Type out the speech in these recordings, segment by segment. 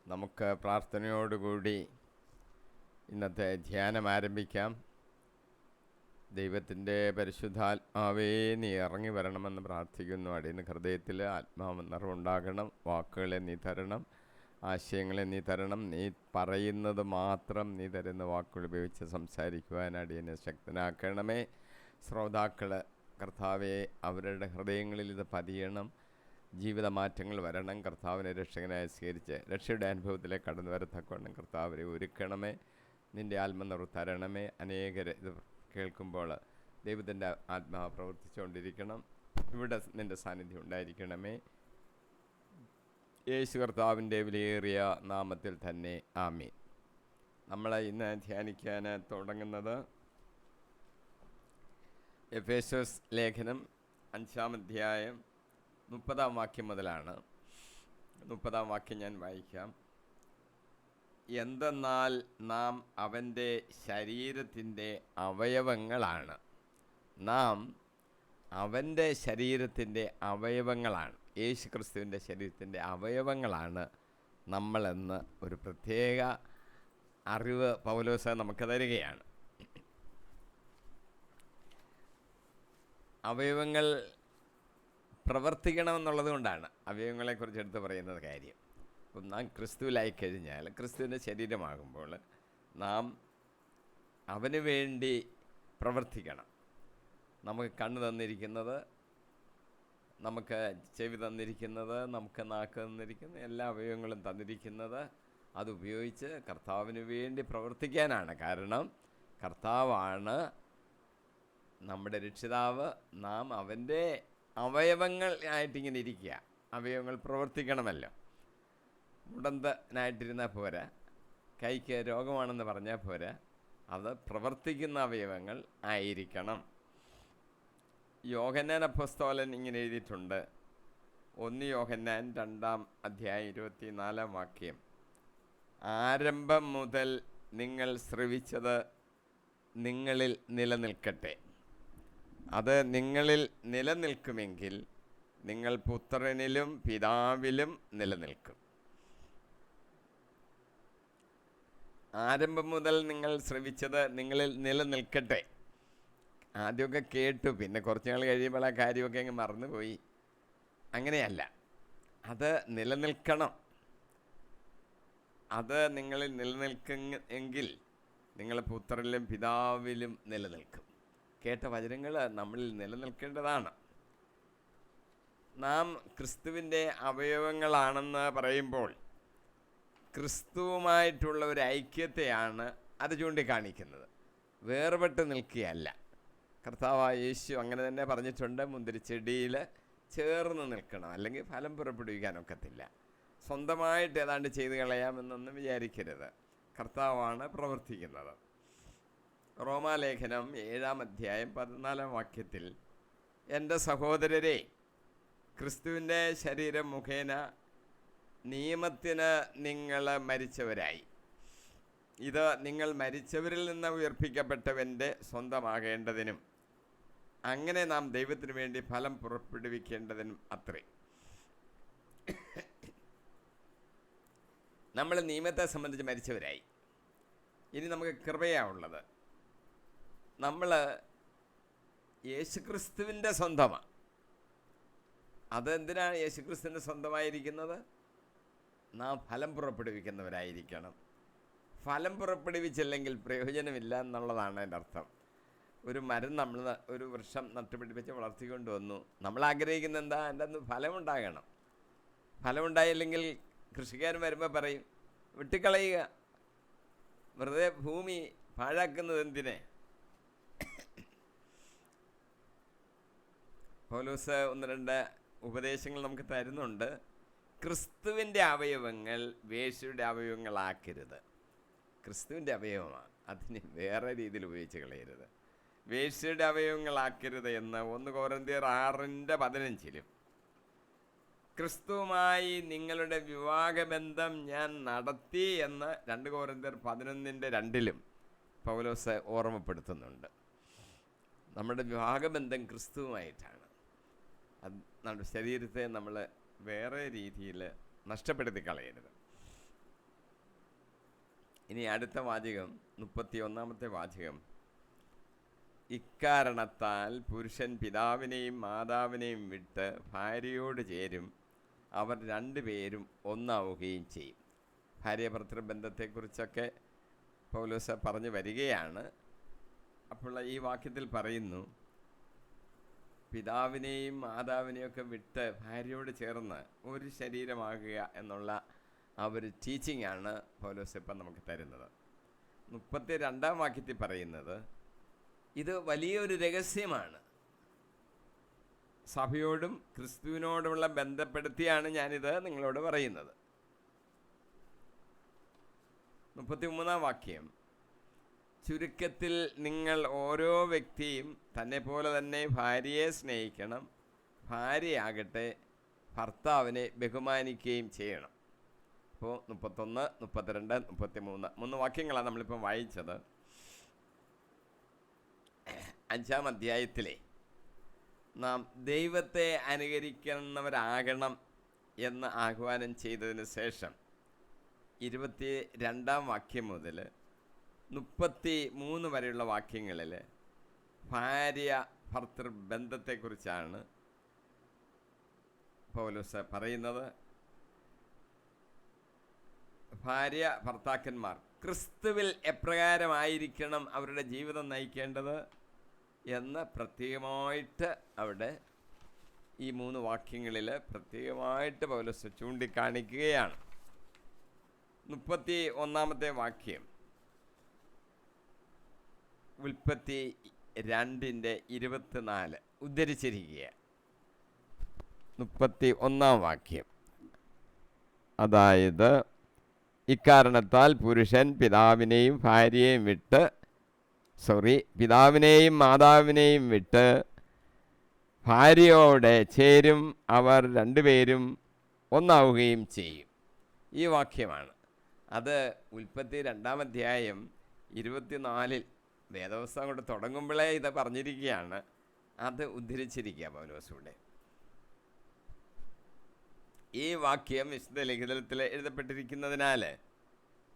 നമുക്ക് പ്രാർത്ഥനയോടുകൂടി ഇന്നത്തെ ധ്യാനം ആരംഭിക്കാം. ദൈവത്തിൻ്റെ പരിശുദ്ധാത്മാവേ, നീ ഇറങ്ങി വരണമെന്ന് പ്രാർത്ഥിക്കുന്നു. അടിയന് ഹൃദയത്തിൽ ആത്മാവ് നിറവുണ്ടാകണം. വാക്കുകളെ നീ തരണം, ആശയങ്ങളെ നീ തരണം. നീ പറയുന്നത് മാത്രം നീ തരുന്ന വാക്കുകൾ ഉപയോഗിച്ച് സംസാരിക്കുവാൻ അടിയനെ ശക്തനാക്കണമേ. ശ്രോതാക്കൾ കർത്താവെ, അവരുടെ ഹൃദയങ്ങളിൽ ഇത് പതിയണം, ജീവിതമാറ്റങ്ങൾ വരണം. കർത്താവിനെ രക്ഷകനായി സ്വീകരിച്ച് രക്ഷയുടെ അനുഭവത്തിലേക്ക് കടന്നു വരത്തക്കവണ്ണം കർത്താവിനെ ഒരുക്കണമേ. നിൻ്റെ ആത്മനിറവ് തരണമേ. അനേകർ ഇത് കേൾക്കുമ്പോൾ ദൈവത്തിൻ്റെ ആത്മാവ് പ്രവർത്തിച്ചുകൊണ്ടിരിക്കണം. ഇവിടെ നിൻ്റെ സാന്നിധ്യം ഉണ്ടായിരിക്കണമേ. യേശു കർത്താവിൻ്റെ വിലയേറിയ നാമത്തിൽ തന്നെ ആമീൻ. നമ്മൾ ഇന്ന് ധ്യാനിക്കാൻ തുടങ്ങുന്നത് എഫേസ്യോസ് ലേഖനം 5-ാം അധ്യായം 30-ാം വാക്യം മുതലാണ്. 30-ാം വാക്യം ഞാൻ വായിക്കാം. എന്തെന്നാൽ നാം അവൻ്റെ ശരീരത്തിൻ്റെ അവയവങ്ങളാണ്. നാം അവൻ്റെ ശരീരത്തിൻ്റെ അവയവങ്ങളാണ്. യേശു ക്രിസ്തുവിൻ്റെ ശരീരത്തിൻ്റെ അവയവങ്ങളാണ് നമ്മളെന്ന് ഒരു പ്രത്യേക അറിവ് പൗലോസ് നമുക്ക് തരികയാണ്. അവയവങ്ങൾ പ്രവർത്തിക്കണമെന്നുള്ളത് കൊണ്ടാണ് അവയവങ്ങളെക്കുറിച്ച് എടുത്ത് പറയുന്നത് കാര്യം. അപ്പം നാം ക്രിസ്തുവിലായി കഴിഞ്ഞാൽ, ക്രിസ്തുവിൻ്റെ ശരീരമാകുമ്പോൾ നാം അവന് വേണ്ടി പ്രവർത്തിക്കണം. നമുക്ക് കണ്ണ് തന്നിരിക്കുന്നത്, നമുക്ക് ചെവി തന്നിരിക്കുന്നത്, നമുക്ക് നാക്ക് തന്നിരിക്കുന്നത്, എല്ലാ അവയവങ്ങളും തന്നിരിക്കുന്നത് അതുപയോഗിച്ച് കർത്താവിന് വേണ്ടി പ്രവർത്തിക്കാനാണ്. കാരണം കർത്താവാണ് നമ്മുടെ രക്ഷിതാവ്. നാം അവൻ്റെ അവയവങ്ങൾ ആയിട്ടിങ്ങനെ ഇരിക്കുക. അവയവങ്ങൾ പ്രവർത്തിക്കണമല്ലോ. മുടന്തനായിട്ടിരുന്നാൽ പോരാ, കൈക്ക് രോഗമാണെന്ന് പറഞ്ഞാൽ പോരാ, അത് പ്രവർത്തിക്കുന്ന അവയവങ്ങൾ ആയിരിക്കണം. യോഹന്നാൻ അപ്പോസ്തലൻ ഇങ്ങനെ എഴുതിയിട്ടുണ്ട്. 1 യോഹന്നാൻ 2-ാം അധ്യായം 24-ാം വാക്യം. ആരംഭം മുതൽ നിങ്ങൾ ശ്രവിച്ചത് നിങ്ങളിൽ നിലനിൽക്കട്ടെ. അത് നിങ്ങളിൽ നിലനിൽക്കുമെങ്കിൽ നിങ്ങൾ പുത്രനിലും പിതാവിലും നിലനിൽക്കും. ആരംഭം മുതൽ നിങ്ങൾ ശ്രവിച്ചത് നിങ്ങളിൽ നിലനിൽക്കട്ടെ. ആദ്യമൊക്കെ കേട്ടു, പിന്നെ കുറച്ച് നാൾ കഴിയുമ്പോൾ ആ കാര്യമൊക്കെ അങ്ങ് മറന്നുപോയി. അങ്ങനെയല്ല, അത് നിലനിൽക്കണം. അത് നിങ്ങളിൽ നിലനിൽക്കുമെങ്കിൽ നിങ്ങൾ പുത്രനിലും പിതാവിലും നിലനിൽക്കും. കേട്ട വചനങ്ങൾ നമ്മളിൽ നിലനിൽക്കേണ്ടതാണ്. നാം ക്രിസ്തുവിൻ്റെ അവയവങ്ങളാണെന്ന് പറയുമ്പോൾ ക്രിസ്തുവുമായിട്ടുള്ള ഒരു ഐക്യത്തെയാണ് അത് ചൂണ്ടിക്കാണിക്കുന്നത്. വേർപെട്ട് നിൽക്കുകയല്ല. കർത്താവായ യേശു അങ്ങനെ തന്നെ പറഞ്ഞിട്ടുണ്ട്. മുന്തിരിച്ചെടിയിൽ ചേർന്ന് നിൽക്കണം, അല്ലെങ്കിൽ ഫലം പുറപ്പെടുവിക്കാനൊക്കത്തില്ല. സ്വന്തമായിട്ട് ഏതാണ്ട് ചെയ്ത് കളയാമെന്നൊന്നും വിചാരിക്കരുത്. കർത്താവാണ് പ്രവർത്തിക്കുന്നത്. റോമാലേഖനം 7-ാം അധ്യായം 14-ാം വാക്യത്തിൽ, എൻ്റെ സഹോദരരെ, ക്രിസ്തുവിൻ്റെ ശരീരം മുഖേന നിയമത്തിന് നിങ്ങൾ മരിച്ചവരായി. ഇത് നിങ്ങൾ മരിച്ചവരിൽ നിന്ന് ഉയർപ്പിക്കപ്പെട്ടവൻ്റെ സ്വന്തമാകേണ്ടതിനും അങ്ങനെ നാം ദൈവത്തിന് വേണ്ടി ഫലം പുറപ്പെടുവിക്കേണ്ടതിനും അത്രേ. നമ്മൾ നിയമത്തെ സംബന്ധിച്ച് മരിച്ചവരായി. ഇനി നമുക്ക് കൃപയാണുള്ളത്. നമ്മൾ യേശുക്രിസ്തുവിൻ്റെ സ്വന്തമാണ്. അതെന്തിനാണ് യേശുക്രിസ്തുവിൻ്റെ സ്വന്തമായിരിക്കുന്നത്? നാം ഫലം പുറപ്പെടുവിക്കുന്നവരായിരിക്കണം. ഫലം പുറപ്പെടുവിച്ചില്ലെങ്കിൽ പ്രയോജനമില്ല എന്നുള്ളതാണ് എൻ്റെ അർത്ഥം. ഒരു മരം നമ്മൾ ഒരു വൃക്ഷം നട്ടുപിടിപ്പിച്ച് വളർത്തിക്കൊണ്ട് വന്നു. നമ്മൾ ആഗ്രഹിക്കുന്ന എന്താ? എൻ്റെ അന്ന് ഫലമുണ്ടാകണം. ഫലമുണ്ടായില്ലെങ്കിൽ കൃഷിക്കാരൻ വരുമ്പോൾ പറയും, വെട്ടിക്കളയുക, വെറുതെ ഭൂമി പാഴാക്കുന്നത് എന്തിനെ? പൗലോസ് 1-2 ഉപദേശങ്ങൾ നമുക്ക് തരുന്നുണ്ട്. ക്രിസ്തുവിൻ്റെ അവയവങ്ങൾ വേശ്യയുടെ അവയവങ്ങളാക്കരുത്. ക്രിസ്തുവിൻ്റെ അവയവമാണ്, അതിന് വേറെ രീതിയിൽ ഉപയോഗിച്ച് കളയരുത്. വേശ്യയുടെ അവയവങ്ങളാക്കരുത് എന്ന് 1 കൊരിന്ത്യർ 6:15 ക്രിസ്തുവുമായി നിങ്ങളുടെ വിവാഹബന്ധം ഞാൻ നടത്തി എന്ന് 2 കൊരിന്ത്യർ 11:2 പൗലോസ് ഓർമ്മപ്പെടുത്തുന്നുണ്ട്. നമ്മുടെ വിവാഹബന്ധം ക്രിസ്തുവുമായിട്ടാണ്. അത് നമ്മുടെ ശരീരത്തെ നമ്മൾ വേറെ രീതിയിൽ നഷ്ടപ്പെടുത്തി കളയരുത്. ഇനി അടുത്ത വാചകം 31-ാമത്തെ വാചകം. ഇക്കാരണത്താൽ പുരുഷൻ പിതാവിനെയും മാതാവിനെയും വിട്ട് ഭാര്യയോട് ചേരും, അവർ രണ്ടുപേരും ഒന്നാവുകയും ചെയ്യും. ഭാര്യ ഭർത്തൃബന്ധത്തെക്കുറിച്ചൊക്കെ പൗലോസ് പറഞ്ഞു വരികയാണ്. അപ്പോൾ ഈ വാക്യത്തിൽ പറയുന്നു, പിതാവിനെയും മാതാവിനെയും ഒക്കെ വിട്ട് ഭാര്യയോട് ചേർന്ന് ഒരു ശരീരമാകുക എന്നുള്ള ആ ഒരു ടീച്ചിങ് ആണ് പൗലോസ് ഇപ്പം നമുക്ക് തരുന്നത്. 32-ാം വാക്യത്തിൽ പറയുന്നത്, ഇത് വലിയൊരു രഹസ്യമാണ്, സഭയോടും ക്രിസ്തുവിനോടുമുള്ള ബന്ധപ്പെടുത്തിയാണ് ഞാനിത് നിങ്ങളോട് പറയുന്നത്. 33-ാം വാക്യം, ചുരുക്കത്തിൽ നിങ്ങൾ ഓരോ വ്യക്തിയും തന്നെ പോലെ തന്നെ ഭാര്യയെ സ്നേഹിക്കണം, ഭാര്യയാകട്ടെ ഭർത്താവിനെ ബഹുമാനിക്കുകയും ചെയ്യണം. അപ്പോൾ 31, 32, 33 3 വാക്യങ്ങളാണ് നമ്മളിപ്പം വായിച്ചത്. 5-ാം അധ്യായത്തിലെ നാം ദൈവത്തെ അനുകരിക്കുന്നവരാകണം എന്ന് ആഹ്വാനം ചെയ്തതിന് ശേഷം 22-ാം വാക്യം മുതൽ 33 വരെയുള്ള വാക്യങ്ങളിൽ ഭാര്യ ഭർത്തൃ ബന്ധത്തെക്കുറിച്ചാണ് പൗലോസ് പറയുന്നത്. ഭാര്യ ഭർത്താക്കന്മാർ ക്രിസ്തുവിൽ എപ്രകാരമായിരിക്കണം അവരുടെ ജീവിതം നയിക്കേണ്ടത് എന്ന് പ്രത്യേകമായിട്ട് അവിടെ ഈ 3 വാക്യങ്ങളിൽ പ്രത്യേകമായിട്ട് പൗലോസ് ചൂണ്ടിക്കാണിക്കുകയാണ്. 31-ാമത്തെ വാക്യം ഉൽപ്പത്തി 2:24 ഉദ്ധരിച്ചിരിക്കുക. 31-ാം വാക്യം, അതായത് ഇക്കാരണത്താൽ പുരുഷൻ പിതാവിനെയും മാതാവിനെയും വിട്ട് ഭാര്യയോടെ ചേരും, അവർ രണ്ടുപേരും ഒന്നാവുകയും ചെയ്യും. ഈ വാക്യമാണ്. അത് ഉൽപ്പത്തി 2-ാം അധ്യായം 24 വേദപുസ്തകം കൊണ്ട് തുടങ്ങുമ്പോഴേ ഇത് പറഞ്ഞിരിക്കുകയാണ്. അത് ഉദ്ധരിച്ചിരിക്കുക പൗലോസിലൂടെ. ഈ വാക്യം വിശുദ്ധ ലിഖിതത്തിൽ എഴുതപ്പെട്ടിരിക്കുന്നതിനാൽ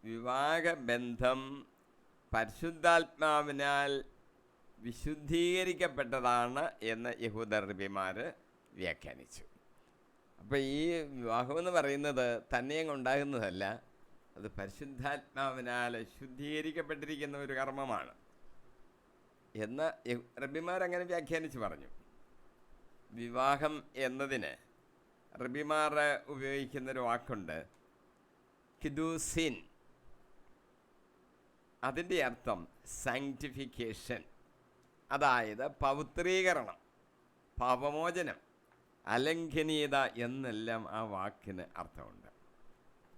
വിവാഹബന്ധം പരിശുദ്ധാത്മാവിനാൽ വിശുദ്ധീകരിക്കപ്പെട്ടതാണ് എന്ന് യഹൂദ റബിമാർ വ്യാഖ്യാനിച്ചു. അപ്പോൾ ഈ വിവാഹമെന്ന് പറയുന്നത് തന്നെയും ഉണ്ടാകുന്നതല്ല, അത് പരിശുദ്ധാത്മാവിനാൽ ശുദ്ധീകരിക്കപ്പെട്ടിരിക്കുന്ന ഒരു കർമ്മമാണ് എന്ന് റബിമാരങ്ങനെ വ്യാഖ്യാനിച്ച് പറഞ്ഞു. വിവാഹം എന്നതിന് റബിമാർ ഉപയോഗിക്കുന്നൊരു വാക്കുണ്ട്, കിദൂസിൻ. അതിൻ്റെ അർത്ഥം സാങ്ക്ടിഫിക്കേഷൻ, അതായത് പവിത്രീകരണം, പാപമോചനം, അലംഘനീയത എന്നെല്ലാം ആ വാക്കിന് അർത്ഥമുണ്ട്.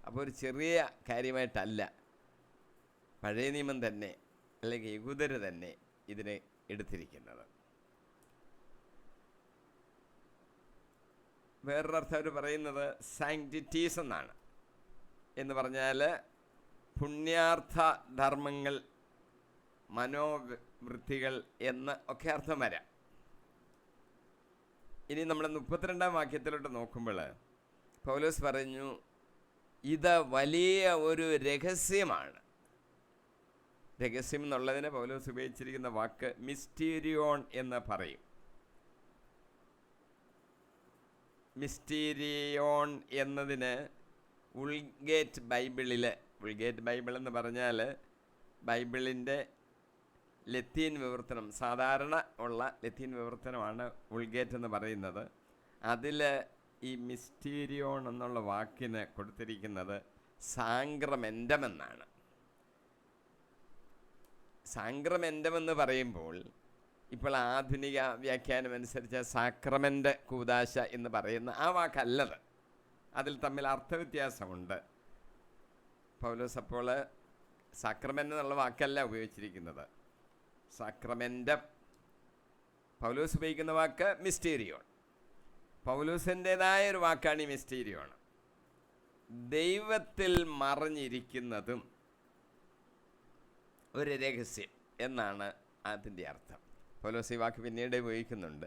അപ്പോൾ ഒരു ചെറിയ കാര്യമായിട്ടല്ല പഴയ നിയമം തന്നെ അല്ലെങ്കിൽ യഹൂദര് തന്നെ ഇതിനെ എടുത്തിരിക്കുന്നത്. വേറൊരർത്ഥം അവർ പറയുന്നത് സാങ്ക്ടിറ്റീസ് എന്നാണ്. എന്ന് പറഞ്ഞാൽ പുണ്യാർത്ഥ ധർമ്മങ്ങൾ, മനോവൃത്തികൾ എന്ന് ഒക്കെ അർത്ഥം വരാം. ഇനി നമ്മൾ 32-ാം വാക്യത്തിലോട്ട് നോക്കുമ്പോൾ പൗലോസ് പറഞ്ഞു, ഇത് വലിയ ഒരു രഹസ്യമാണ്. രഹസ്യം എന്നുള്ളതിന് പൗലോസ് ഉപയോഗിച്ചിരിക്കുന്ന വാക്ക് മിസ്റ്റീരിയോൺ എന്ന് പറയും. മിസ്റ്റീരിയോൺ എന്നതിന് ഉൾഗേറ്റ് ബൈബിൾ എന്ന് പറഞ്ഞാൽ ബൈബിളിൻ്റെ ലത്തീൻ വിവർത്തനം, സാധാരണ ഉള്ള ലത്തീൻ വിവർത്തനമാണ് ഉൾഗേറ്റ് എന്ന് പറയുന്നത്. അതിൽ ഈ മിസ്റ്റീരിയോൺ എന്നുള്ള വാക്കിന് കൊടുത്തിരിക്കുന്നത് സാങ്ക്രമെൻ്റം എന്നാണ്. സാങ്ക്രമെൻ്റം എന്ന് പറയുമ്പോൾ ഇപ്പോൾ ആധുനിക വ്യാഖ്യാനം അനുസരിച്ച് സാക്രമെൻ്റ് കൂദാശ എന്ന് പറയുന്ന ആ വാക്കല്ലത്. അതിൽ തമ്മിൽ അർത്ഥവ്യത്യാസമുണ്ട്. പൗലോസ് അപ്പോൾ സാക്രമെൻ്റ് എന്നുള്ള വാക്കല്ല ഉപയോഗിച്ചിരിക്കുന്നത്, സാക്രമെൻ്റം. പൗലോസ് ഉപയോഗിക്കുന്ന വാക്ക് മിസ്റ്റീരിയോൺ. പൗലോസിൻ്റേതായ ഒരു വാക്കാണ് ഈ മിസ്റ്റീരിയോൺ. ദൈവത്തിൽ മറഞ്ഞിരിക്കുന്നതും ഒരു രഹസ്യം എന്നാണ് അതിൻ്റെ അർത്ഥം. പൗലോസ് ഈ വാക്ക് പിന്നീട് ഉപയോഗിക്കുന്നുണ്ട്.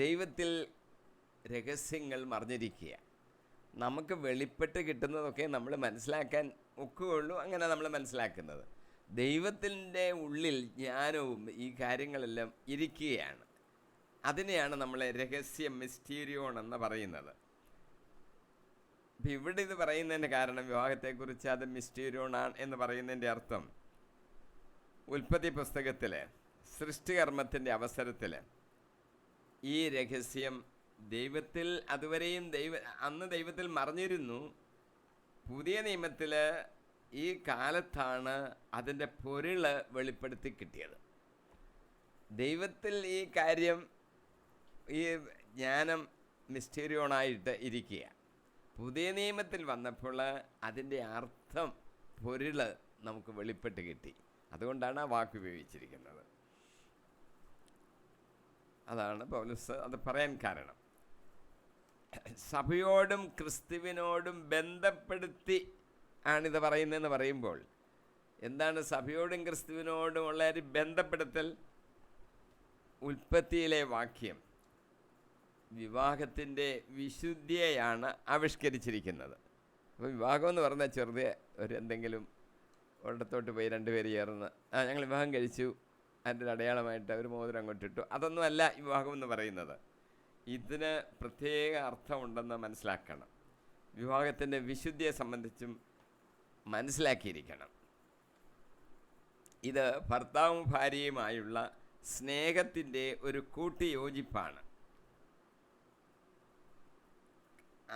ദൈവത്തിൽ രഹസ്യങ്ങൾ മറിഞ്ഞിരിക്കുക, നമുക്ക് വെളിപ്പെട്ട് കിട്ടുന്നതൊക്കെ നമ്മൾ മനസ്സിലാക്കാൻ ഒക്കുകയുള്ളൂ. അങ്ങനെ നമ്മൾ മനസ്സിലാക്കുന്നത് ദൈവത്തിൻ്റെ ഉള്ളിൽ ജ്ഞാനവും ഈ കാര്യങ്ങളെല്ലാം ഇരിക്കുകയാണ്. അതിനെയാണ് നമ്മൾ രഹസ്യം, മിസ്റ്റീരിയോൺ എന്ന് പറയുന്നത്. അപ്പം ഇവിടെ ഇത് പറയുന്നതിൻ്റെ കാരണം, വിവാഹത്തെക്കുറിച്ച് അത് മിസ്റ്റീരിയോണാണ് എന്ന് പറയുന്നതിൻ്റെ അർത്ഥം, ഉൽപ്പത്തി പുസ്തകത്തിൽ സൃഷ്ടികർമ്മത്തിൻ്റെ അവസരത്തിൽ ഈ രഹസ്യം ദൈവത്തിൽ അതുവരെയും അന്ന് ദൈവത്തിൽ മറിഞ്ഞിരുന്നു. പുതിയ നിയമത്തിൽ ഈ കാലത്താണ് അതിൻ്റെ പൊരുള് വെളിപ്പെടുത്തി കിട്ടിയത്. ദൈവത്തിൽ ഈ കാര്യം, ഈ ജ്ഞാനം മിസ്റ്റീരിയോണായിട്ട് ഇരിക്കുക. പുതിയ നിയമത്തിൽ വന്നപ്പോൾ അതിൻ്റെ അർത്ഥം, പൊരുള് നമുക്ക് വെളിപ്പെട്ട് കിട്ടി. അതുകൊണ്ടാണ് ആ വാക്ക് ഉപയോഗിച്ചിരിക്കുന്നത്. അതാണ് പൗലോസ് അത് പറയാൻ കാരണം. സഭയോടും ക്രിസ്തുവിനോടും ബന്ധപ്പെടുത്തി ആണിത് പറയുന്നതെന്ന് പറയുമ്പോൾ എന്താണ് സഭയോടും ക്രിസ്തുവിനോടും ഉള്ള ഒരു ബന്ധപ്പെടുത്തൽ? ഉൽപ്പത്തിയിലെ വാക്യം വിവാഹത്തിൻ്റെ വിശുദ്ധിയെയാണ് ആവിഷ്കരിച്ചിരിക്കുന്നത്. അപ്പോൾ വിവാഹം എന്ന് പറഞ്ഞാൽ ചെറുതെ ഒരു എന്തെങ്കിലും ഒരിടത്തോട്ട് പോയി രണ്ടുപേര് ചേർന്ന് ഞങ്ങൾ വിവാഹം കഴിച്ചു, അതിൻ്റെ ഒരു അടയാളമായിട്ട് ഒരു മോതിരം അങ്ങോട്ടിട്ടു, അതൊന്നും അല്ല വിവാഹം എന്ന് പറയുന്നത്. ഇതിന് പ്രത്യേക അർത്ഥമുണ്ടെന്ന് മനസ്സിലാക്കണം. വിവാഹത്തിൻ്റെ വിശുദ്ധിയെ സംബന്ധിച്ചും മനസ്സിലാക്കിയിരിക്കണം. ഇത് ഭർത്താവും ഭാര്യയുമായുള്ള സ്നേഹത്തിൻ്റെ ഒരു കൂട്ടിയോജിപ്പാണ്.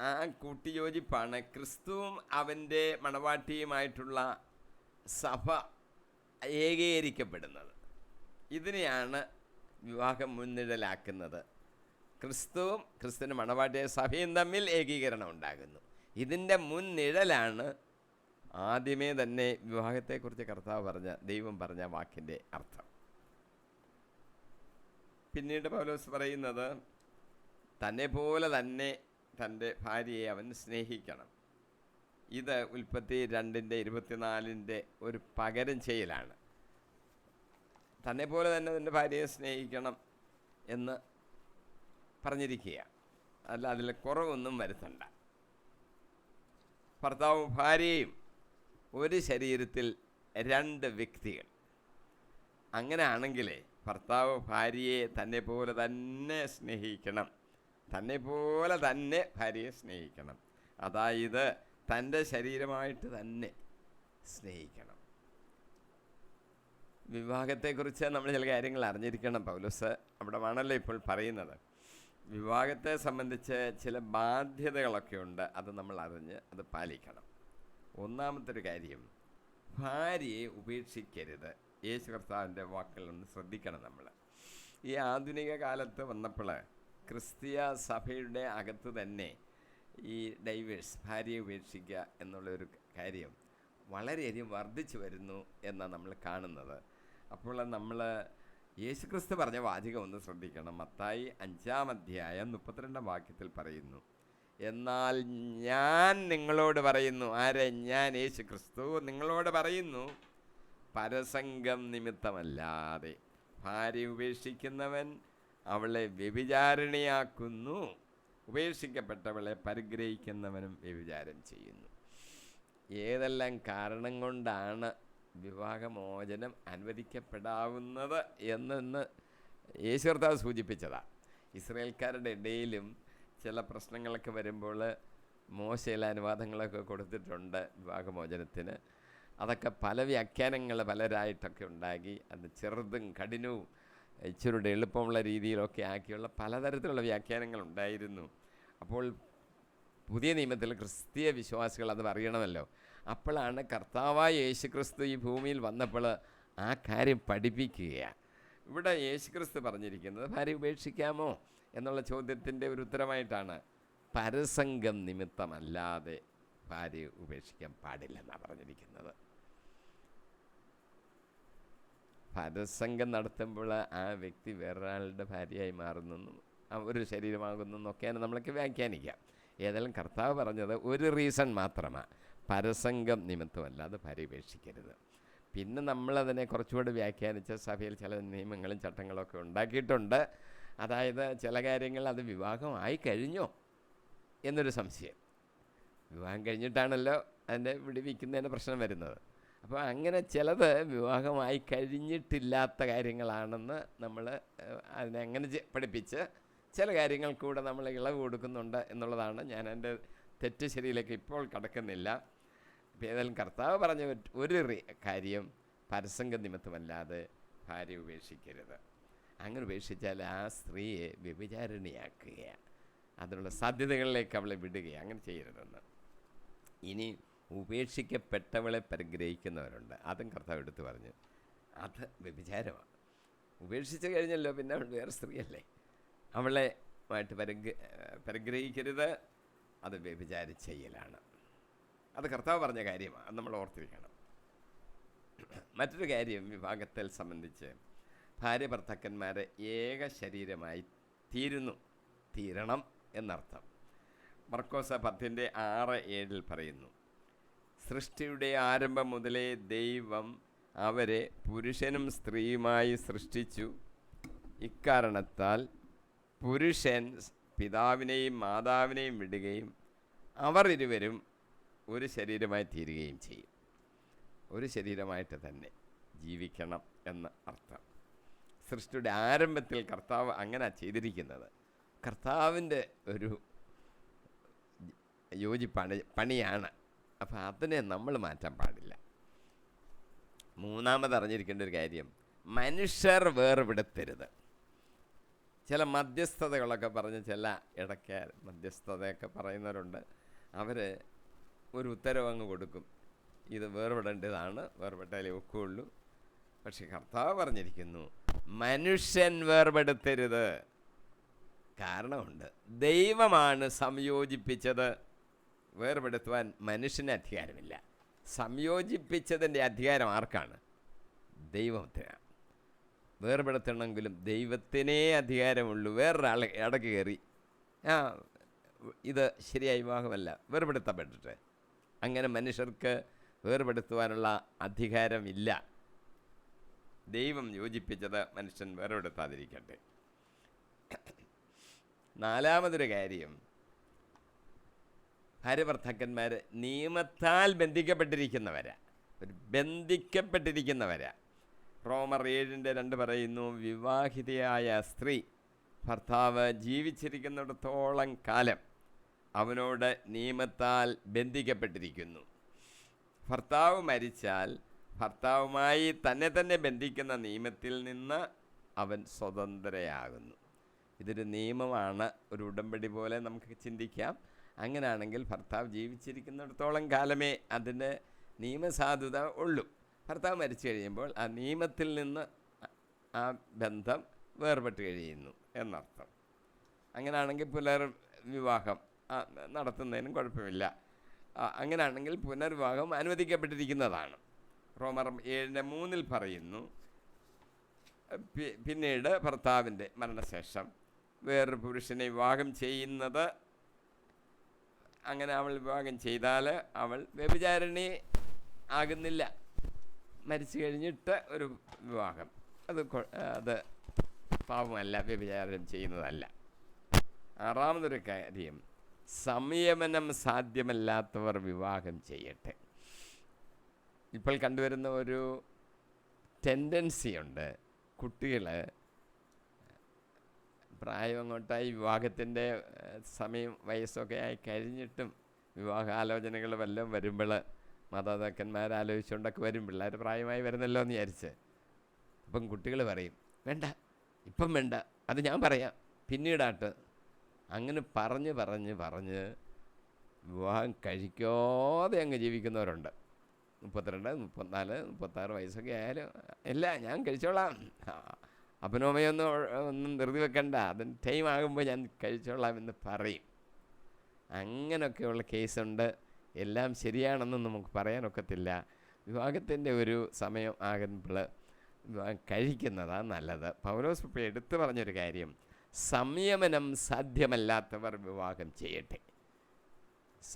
ആ കൂട്ടിയോജിപ്പാണ് ക്രിസ്തുവും അവൻ്റെ മണവാട്ടിയുമായിട്ടുള്ള സഭ ഏകീകരിക്കപ്പെടുന്നത്. ഇതിനെയാണ് വിവാഹം മുൻനിഴലാക്കുന്നത്. ക്രിസ്തുവും ക്രിസ്തുവിൻ്റെ മണവാട്ടിയ സഭയും തമ്മിൽ ഏകീകരണം ഉണ്ടാകുന്നു. ഇതിൻ്റെ മുൻനിഴലാണ് ആദ്യമേ തന്നെ വിവാഹത്തെക്കുറിച്ച് കർത്താവ് പറഞ്ഞ, ദൈവം പറഞ്ഞ വാക്കിൻ്റെ അർത്ഥം. പിന്നീട് പൗലോസ് പറയുന്നത് തന്നെ പോലെ തന്നെ തൻ്റെ ഭാര്യയെ അവൻ സ്നേഹിക്കണം. ഇത് ഉൽപ്പത്തി 2:24 ഒരു പകരം ചെയ്യലാണ്. തന്നെ പോലെ തന്നെ തൻ്റെ ഭാര്യയെ സ്നേഹിക്കണം എന്ന് പറഞ്ഞിരിക്കുക. അല്ല, അതിൽ കുറവൊന്നും വരുത്തണ്ട. ഭർത്താവും ഭാര്യയും ഒരു ശരീരത്തിൽ 2 വ്യക്തികൾ. അങ്ങനെ ആണെങ്കിലേ ഭർത്താവ് ഭാര്യയെ തന്നെ പോലെ തന്നെ സ്നേഹിക്കണം, തന്നെ പോലെ തന്നെ ഭാര്യയെ സ്നേഹിക്കണം. അതായത് തൻ്റെ ശരീരമായിട്ട് തന്നെ സ്നേഹിക്കണം. വിവാഹത്തെക്കുറിച്ച് നമ്മൾ ചില കാര്യങ്ങൾ അറിഞ്ഞിരിക്കണം. പൗലോസ് അവിടെ ആണല്ലോ ഇപ്പോൾ പറയുന്നത്. വിവാഹത്തെ സംബന്ധിച്ച് ചില ബാധ്യതകളൊക്കെ ഉണ്ട്, അത് നമ്മൾ അറിഞ്ഞ് അത് പാലിക്കണം. ഒന്നാമത്തെ ഒരു കാര്യം, ഭാര്യയെ ഉപേക്ഷിക്കരുത്. യേശു കർത്താവിൻ്റെ വാക്കുകളൊന്ന് ശ്രദ്ധിക്കണം. നമ്മൾ ഈ ആധുനിക കാലത്ത് വന്നപ്പോൾ ക്രിസ്തീയ സഭയുടെ അകത്ത് തന്നെ ഈ ഡൈവേഴ്സ്, ഭാര്യയെ ഉപേക്ഷിക്കുക എന്നുള്ളൊരു കാര്യം വളരെയധികം വർദ്ധിച്ചു വരുന്നു എന്നാണ് നമ്മൾ കാണുന്നത്. അപ്പോൾ നമ്മൾ യേശുക്രിസ്തു പറഞ്ഞ വാചകം ഒന്ന് ശ്രദ്ധിക്കണം. മത്തായി 5:32 പറയുന്നു, എന്നാൽ ഞാൻ നിങ്ങളോട് പറയുന്നു. ആരെ? ഞാൻ യേശുക്രിസ്തു നിങ്ങളോട് പറയുന്നു, പരസംഗം നിമിത്തമല്ലാതെ ഭാര്യ ഉപേക്ഷിക്കുന്നവൻ അവളെ വ്യഭിചാരിണിയാക്കുന്നു, ഉപേക്ഷിക്കപ്പെട്ടവളെ പരിഗ്രഹിക്കുന്നവനും വ്യഭിചാരം ചെയ്യുന്നു. ഏതെല്ലാം കാരണം കൊണ്ടാണ് വിവാഹമോചനം അനുവദിക്കപ്പെടാവുന്നത് എന്ന് യേശു കർത്താവ് സൂചിപ്പിച്ചതാണ്. ഇസ്രായേൽക്കാരുടെ ഇടയിലും ചില പ്രശ്നങ്ങളൊക്കെ വരുമ്പോൾ മോശയിലെ അനുവാദങ്ങളൊക്കെ കൊടുത്തിട്ടുണ്ട് വിവാഹമോചനത്തിന്. അതൊക്കെ പല വ്യാഖ്യാനങ്ങൾ പലരായിട്ടൊക്കെ ഉണ്ടാക്കി, അത് ചെറുതും കഠിനവും ഇച്ചിരുടെ എളുപ്പമുള്ള രീതിയിലൊക്കെ ആക്കിയുള്ള പലതരത്തിലുള്ള വ്യാഖ്യാനങ്ങൾ ഉണ്ടായിരുന്നു. അപ്പോൾ പുതിയ നിയമത്തിൽ ക്രിസ്തീയ വിശ്വാസികൾ അത് അറിയണമല്ലോ. അപ്പോഴാണ് കർത്താവായ യേശുക്രിസ്തു ഈ ഭൂമിയിൽ വന്നപ്പോൾ ആ കാര്യം പഠിപ്പിക്കുകയാണ്. ഇവിടെ യേശുക്രിസ്തു പറഞ്ഞിരിക്കുന്നത് ഭാര്യ ഉപേക്ഷിക്കാമോ എന്നുള്ള ചോദ്യത്തിൻ്റെ ഒരു ഉത്തരമായിട്ടാണ് പരസംഗം നിമിത്തമല്ലാതെ ഭാര്യ ഉപേക്ഷിക്കാൻ പാടില്ലെന്നാണ് പറഞ്ഞിരിക്കുന്നത്. പരസംഗം നടത്തുമ്പോൾ ആ വ്യക്തി വേറൊരാളുടെ ഭാര്യയായി മാറുന്നെന്നും ഒരു ശരീരമാകുന്നെന്നൊക്കെയാണ് നമ്മളൊക്കെ വ്യാഖ്യാനിക്കാം. ഏതായാലും കർത്താവ് പറഞ്ഞത് ഒരു റീസൺ മാത്രമാണ്, പരസംഗം നിമിത്തമല്ലാതെ ഭാര്യ ഉപേക്ഷിക്കരുത്. പിന്നെ നമ്മളതിനെ കുറച്ചുകൂടി വ്യാഖ്യാനിച്ച സഭയിൽ ചില നിയമങ്ങളും ചട്ടങ്ങളൊക്കെ ഉണ്ടാക്കിയിട്ടുണ്ട്. അതായത് ചില കാര്യങ്ങൾ അത് വിവാഹമായി കഴിഞ്ഞോ എന്നൊരു സംശയം. വിവാഹം കഴിഞ്ഞിട്ടാണല്ലോ അതിൻ്റെ വിടുവിക്കുന്നതിൻ്റെ പ്രശ്നം വരുന്നത്. അപ്പോൾ അങ്ങനെ ചിലത് വിവാഹമായി കഴിഞ്ഞിട്ടില്ലാത്ത കാര്യങ്ങളാണെന്ന് നമ്മൾ അതിനെ അങ്ങനെ പഠിപ്പിച്ച് ചില കാര്യങ്ങൾ കൂടെ നമ്മൾ ഇളവ് കൊടുക്കുന്നുണ്ട് എന്നുള്ളതാണ്. ഞാൻ എൻ്റെ തെറ്റ് ശരിയിലേക്ക് ഇപ്പോൾ കടക്കുന്നില്ല. ഇപ്പോൾ ഏതായാലും കർത്താവ് പറഞ്ഞ ഒരു കാര്യം, പരസംഗ നിമിത്തമല്ലാതെ ഭാര്യ ഉപേക്ഷിക്കരുത്. അങ്ങനെ ഉപേക്ഷിച്ചാൽ ആ സ്ത്രീയെ വ്യഭിചാരിണിയാക്കുകയാണ്, അതിനുള്ള സാധ്യതകളിലേക്ക് അവളെ വിടുകയാണ്. അങ്ങനെ ചെയ്യരുതെന്ന്. ഇനി ഉപേക്ഷിക്കപ്പെട്ടവളെ പരിഗ്രഹിക്കുന്നവരുണ്ട്, അതും കർത്താവ് എടുത്തു പറഞ്ഞു. അത് വ്യഭിചാരമാണ്. ഉപേക്ഷിച്ച് കഴിഞ്ഞല്ലോ, പിന്നെ അവൾ വേറെ സ്ത്രീയല്ലേ, അവളെ ആയിട്ട് പരിഗ്രഹിക്കരുത്. അത് വ്യഭിചാരം ചെയ്യലാണ്. അത് കർത്താവ് പറഞ്ഞ കാര്യമാണ്, അത് നമ്മൾ ഓർത്തിരിക്കണം. മറ്റൊരു കാര്യം, വിവാഹത്തിൽ സംബന്ധിച്ച് ഭാര്യ ഭർത്താക്കന്മാരെ ഏക ശരീരമായി തീരണം എന്നർത്ഥം. മർക്കോസ് 10:6-7 പറയുന്നു, സൃഷ്ടിയുടെ ആരംഭം മുതലേ ദൈവം അവരെ പുരുഷനും സ്ത്രീയുമായി സൃഷ്ടിച്ചു. ഇക്കാരണത്താൽ പുരുഷൻ പിതാവിനെയും മാതാവിനെയും വിടുകയും അവർ ഇരുവരും ഒരു ശരീരമായി തീരുകയും ചെയ്യും. ഒരു ശരീരമായിട്ട് തന്നെ ജീവിക്കണം എന്ന് അർത്ഥം. സൃഷ്ടിയുടെ ആരംഭത്തിൽ കർത്താവ് അങ്ങനെ ചെയ്തിരിക്കുന്നത്. കർത്താവിൻ്റെ ഒരു പണിയാണ്. അപ്പോൾ അതിനെ നമ്മൾ മാറ്റാൻ പാടില്ല. മൂന്നാമത് അറിഞ്ഞിരിക്കേണ്ട ഒരു കാര്യം, മനുഷ്യർ വേർപെടുത്തരുത്. ചില മധ്യസ്ഥതകളൊക്കെ പറഞ്ഞ് ചില ഇടയ്ക്ക് മധ്യസ്ഥതയൊക്കെ പറയുന്നവരുണ്ട്. അവർ ഒരു ഉത്തരവ് അങ്ങ് കൊടുക്കും, ഇത് വേർപെടേണ്ടതാണ്, വേർപെട്ടാലേ ഒക്കുകയുള്ളൂ. പക്ഷെ കർത്താവ് പറഞ്ഞിരിക്കുന്നു, മനുഷ്യൻ വേർപെടുത്തരുത്. കാരണമുണ്ട്, ദൈവമാണ് സംയോജിപ്പിച്ചത്. വേർപെടുത്തുവാൻ മനുഷ്യന് അധികാരമില്ല. സംയോജിപ്പിച്ചതിൻ്റെ അധികാരം ആർക്കാണ്? ദൈവത്തിനാണ്. വേർപെടുത്തണമെങ്കിലും ദൈവത്തിനേ അധികാരമുള്ളൂ. വേറൊരാൾ ഇടയ്ക്ക് കയറി ഇത് ശരിയായ വിവാഹമല്ല, വേർപെടുത്തപ്പെട്ടിട്ട്, അങ്ങനെ മനുഷ്യർക്ക് വേർപെടുത്തുവാനുള്ള അധികാരമില്ല. ദൈവം യോജിപ്പിച്ചത് മനുഷ്യൻ വേർപെടുത്താതിരിക്കട്ടെ. നാലാമതൊരു കാര്യം, ഭാര്യ ഭർത്താക്കന്മാർ നിയമത്താൽ ബന്ധിക്കപ്പെട്ടിരിക്കുന്നവരാ. റോമർ 7:2 പറയുന്നു, വിവാഹിതയായ സ്ത്രീ ഭർത്താവ് ജീവിച്ചിരിക്കുന്നിടത്തോളം കാലം അവനോട് നിയമത്താൽ ബന്ധിക്കപ്പെട്ടിരിക്കുന്നു. ഭർത്താവ് മരിച്ചാൽ ഭർത്താവുമായി തന്നെ ബന്ധിക്കുന്ന നിയമത്തിൽ നിന്ന് അവൻ സ്വതന്ത്രയാകുന്നു. ഇതൊരു നിയമമാണ്, ഒരു ഉടമ്പടി പോലെ നമുക്ക് ചിന്തിക്കാം. അങ്ങനെയാണെങ്കിൽ ഭർത്താവ് ജീവിച്ചിരിക്കുന്നിടത്തോളം കാലമേ അതിന് നിയമസാധുത ഉള്ളൂ. ഭർത്താവ് മരിച്ചു കഴിയുമ്പോൾ ആ നിയമത്തിൽ നിന്ന് ആ ബന്ധം വേർപെട്ട് കഴിയുന്നു എന്നർത്ഥം. അങ്ങനെയാണെങ്കിൽ പുനർവിവാഹം നടത്തുന്നതിനും കുഴപ്പമില്ല. അങ്ങനെയാണെങ്കിൽ പുനർവിവാഹം അനുവദിക്കപ്പെട്ടിരിക്കുന്നതാണ്. റോമർ 7:3 പറയുന്നു, പിന്നീട് ഭർത്താവിൻ്റെ മരണശേഷം വേറൊരു പുരുഷനെ വിവാഹം ചെയ്യുന്നത്, അങ്ങനെ അവൾ വിവാഹം ചെയ്താൽ അവൾ വ്യഭിചാരിണി ആകുന്നില്ല. മരിച്ചു കഴിഞ്ഞിട്ട് ഒരു വിവാഹം, അത് പാപമല്ല, വ്യഭിചാരം ചെയ്യുന്നതല്ല. ആറാമതൊരു കാര്യം, സംയമനം സാധ്യമല്ലാത്തവർ വിവാഹം ചെയ്യട്ടെ. ഇപ്പോൾ കണ്ടുവരുന്ന ഒരു ടെൻഡൻസിയുണ്ട്, കുട്ടികൾ പ്രായം അങ്ങോട്ടായി, വിവാഹത്തിൻ്റെ സമയം വയസ്സൊക്കെ ആയി കഴിഞ്ഞിട്ടും വിവാഹാലോചനകൾ വല്ലതും വരുമ്പോൾ മാതാപിതാക്കന്മാരാലോചിച്ചുകൊണ്ടൊക്കെ വരും, പിള്ളേർ പ്രായമായി വരുന്നല്ലോ എന്ന് വിചാരിച്ച്. അപ്പം കുട്ടികൾ പറയും, വേണ്ട, ഇപ്പം വേണ്ട, അത് ഞാൻ പറയാം, പിന്നീടാട്ട്. അങ്ങനെ പറഞ്ഞ് വിവാഹം കഴിക്കാതെ അങ്ങ് ജീവിക്കുന്നവരുണ്ട്. 32, 34, 36 വയസ്സൊക്കെ ആയാലും ഇല്ല, ഞാൻ കഴിച്ചോളാം, ഒന്നും ധൃതി വെക്കണ്ട, അതിന് ടൈം ആകുമ്പോൾ ഞാൻ കഴിച്ചോളാം എന്ന് പറയും. അങ്ങനെയൊക്കെയുള്ള കേസുണ്ട്. എല്ലാം ശരിയാണെന്നും നമുക്ക് പറയാനൊക്കത്തില്ല. വിവാഹത്തിൻ്റെ ഒരു സമയം ആകുമ്പോൾ വിവാഹം കഴിക്കുന്നതാണ് നല്ലത്. പൗലോസ് ഇപ്പോൾ എടുത്തു പറഞ്ഞൊരു കാര്യം, സംയമനം സാധ്യമല്ലാത്തവർ വിവാഹം ചെയ്യട്ടെ.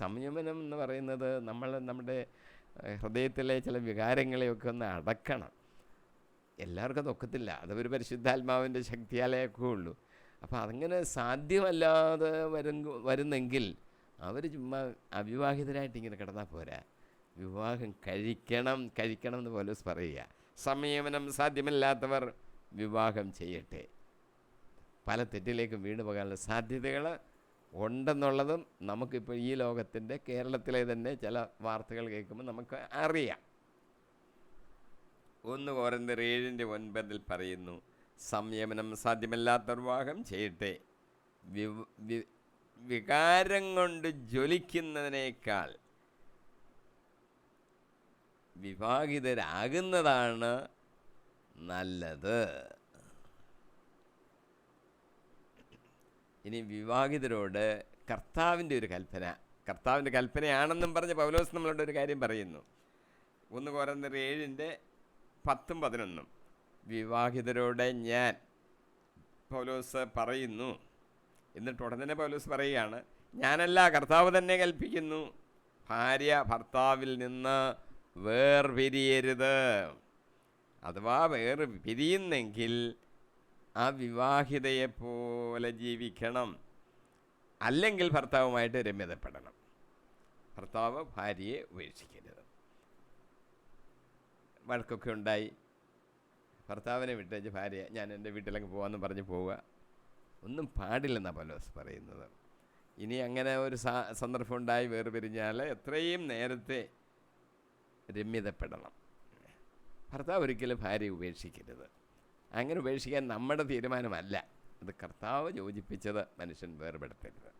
സംയമനം എന്ന് പറയുന്നത് നമ്മുടെ ഹൃദയത്തിലെ ചില വികാരങ്ങളെയൊക്കെ ഒന്ന് അടക്കണം. എല്ലാവർക്കും അതൊക്കത്തില്ല, അതൊരു പരിശുദ്ധാത്മാവിൻ്റെ ശക്തിയാലേ ഒക്കെ ഉള്ളൂ. അപ്പോൾ അതങ്ങനെ സാധ്യമല്ലാതെ വരുന്നെങ്കിൽ അവർ ചുമ്മാ അവിവാഹിതരായിട്ട് ഇങ്ങനെ കിടന്നാൽ പോരാ, വിവാഹം കഴിക്കണം എന്ന് പൗലോസ് പറയുക. സംയമനം സാധ്യമല്ലാത്തവർ വിവാഹം ചെയ്യട്ടെ. പല തെറ്റിലേക്കും വീണു പോകാനുള്ള സാധ്യതകൾ ഉണ്ടെന്നുള്ളതും നമുക്കിപ്പോൾ ഈ ലോകത്തിൻ്റെ കേരളത്തിലെ തന്നെ ചില വാർത്തകൾ കേൾക്കുമ്പോൾ നമുക്ക് അറിയാം. 1 കൊരിന്ത്യർ 7:9 പറയുന്നു, സംയമനം സാധ്യമല്ലാത്ത വിവാഹം ചെയ്യട്ടെ. വികാരം കൊണ്ട് ജ്വലിക്കുന്നതിനേക്കാൾ വിവാഹിതരാകുന്നതാണ് നല്ലത്. ഇനി വിവാഹിതരോട് കർത്താവിൻ്റെ ഒരു കൽപ്പന, കർത്താവിൻ്റെ കൽപ്പനയാണെന്നും പറഞ്ഞ് പൗലോസ് നമ്മളോട് ഒരു കാര്യം പറയുന്നു. 1 കൊരിന്ത്യർ 7:10-11 വിവാഹിതരോട് ഞാൻ, പൗലോസ് പറയുന്നു. എന്നിട്ട് ഉടനെ പൗലോസ് പറയുകയാണ്, ഞാനല്ല, കർത്താവ് തന്നെ കൽപ്പിക്കുന്നു, ഭാര്യ ഭർത്താവിൽ നിന്ന് വേർപിരിയരുത്. അഥവാ പിരിയുന്നെങ്കിൽ ആ വിവാഹിതയെപ്പോലെ ജീവിക്കണം, അല്ലെങ്കിൽ ഭർത്താവുമായിട്ട് രമ്യതപ്പെടണം. ഭർത്താവ് ഭാര്യയെ ഉപേക്ഷിക്കരുത്. വഴക്കൊക്കെ ഉണ്ടായി, ഭർത്താവിനെ വിട്ടേച്ച് ഭാര്യ ഞാൻ എൻ്റെ വീട്ടിലേക്ക് പോകാമെന്ന് പറഞ്ഞ് പോവുക, ഒന്നും പാടില്ലെന്നാണ് പൗലോസ് പറയുന്നത്. ഇനി അങ്ങനെ ഒരു സന്ദർഭം ഉണ്ടായി വേർപിരിഞ്ഞാൽ എത്രയും നേരത്തെ രമ്യതപ്പെടണം. ഭർത്താവ് ഒരിക്കലും ഭാര്യയെ ഉപേക്ഷിക്കരുത്. അങ്ങനെ ഉപേക്ഷിക്കാൻ നമ്മുടെ തീരുമാനമല്ല, അത് കർത്താവ് യോജിപ്പിച്ചത് മനുഷ്യൻ വേർപെടുത്തരുത്.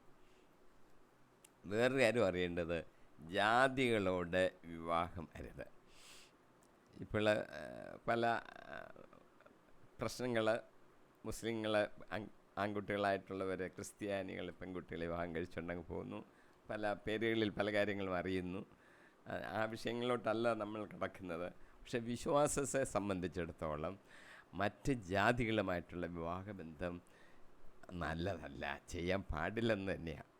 വേറൊരു കാര്യം അറിയേണ്ടത്, ജാതികളോട് വിവാഹം അരുത്. ഇപ്പോൾ പല പ്രശ്നങ്ങൾ, മുസ്ലിങ്ങൾ ആൺകുട്ടികളായിട്ടുള്ളവർ ക്രിസ്ത്യാനികൾ പെൺകുട്ടികളെ വിവാഹം കഴിച്ചുകൊണ്ടങ്ങ് പോകുന്നു. പല പേരുകളിൽ പല കാര്യങ്ങളും അറിയുന്നു. ആ വിഷയങ്ങളിലോട്ടല്ല നമ്മൾ കിടക്കുന്നത്. പക്ഷെ വിശ്വാസത്തെ സംബന്ധിച്ചിടത്തോളം മറ്റ് ജാതികളുമായിട്ടുള്ള വിവാഹബന്ധം നല്ലതല്ല, ചെയ്യാൻ പാടില്ലെന്ന് തന്നെയാണ്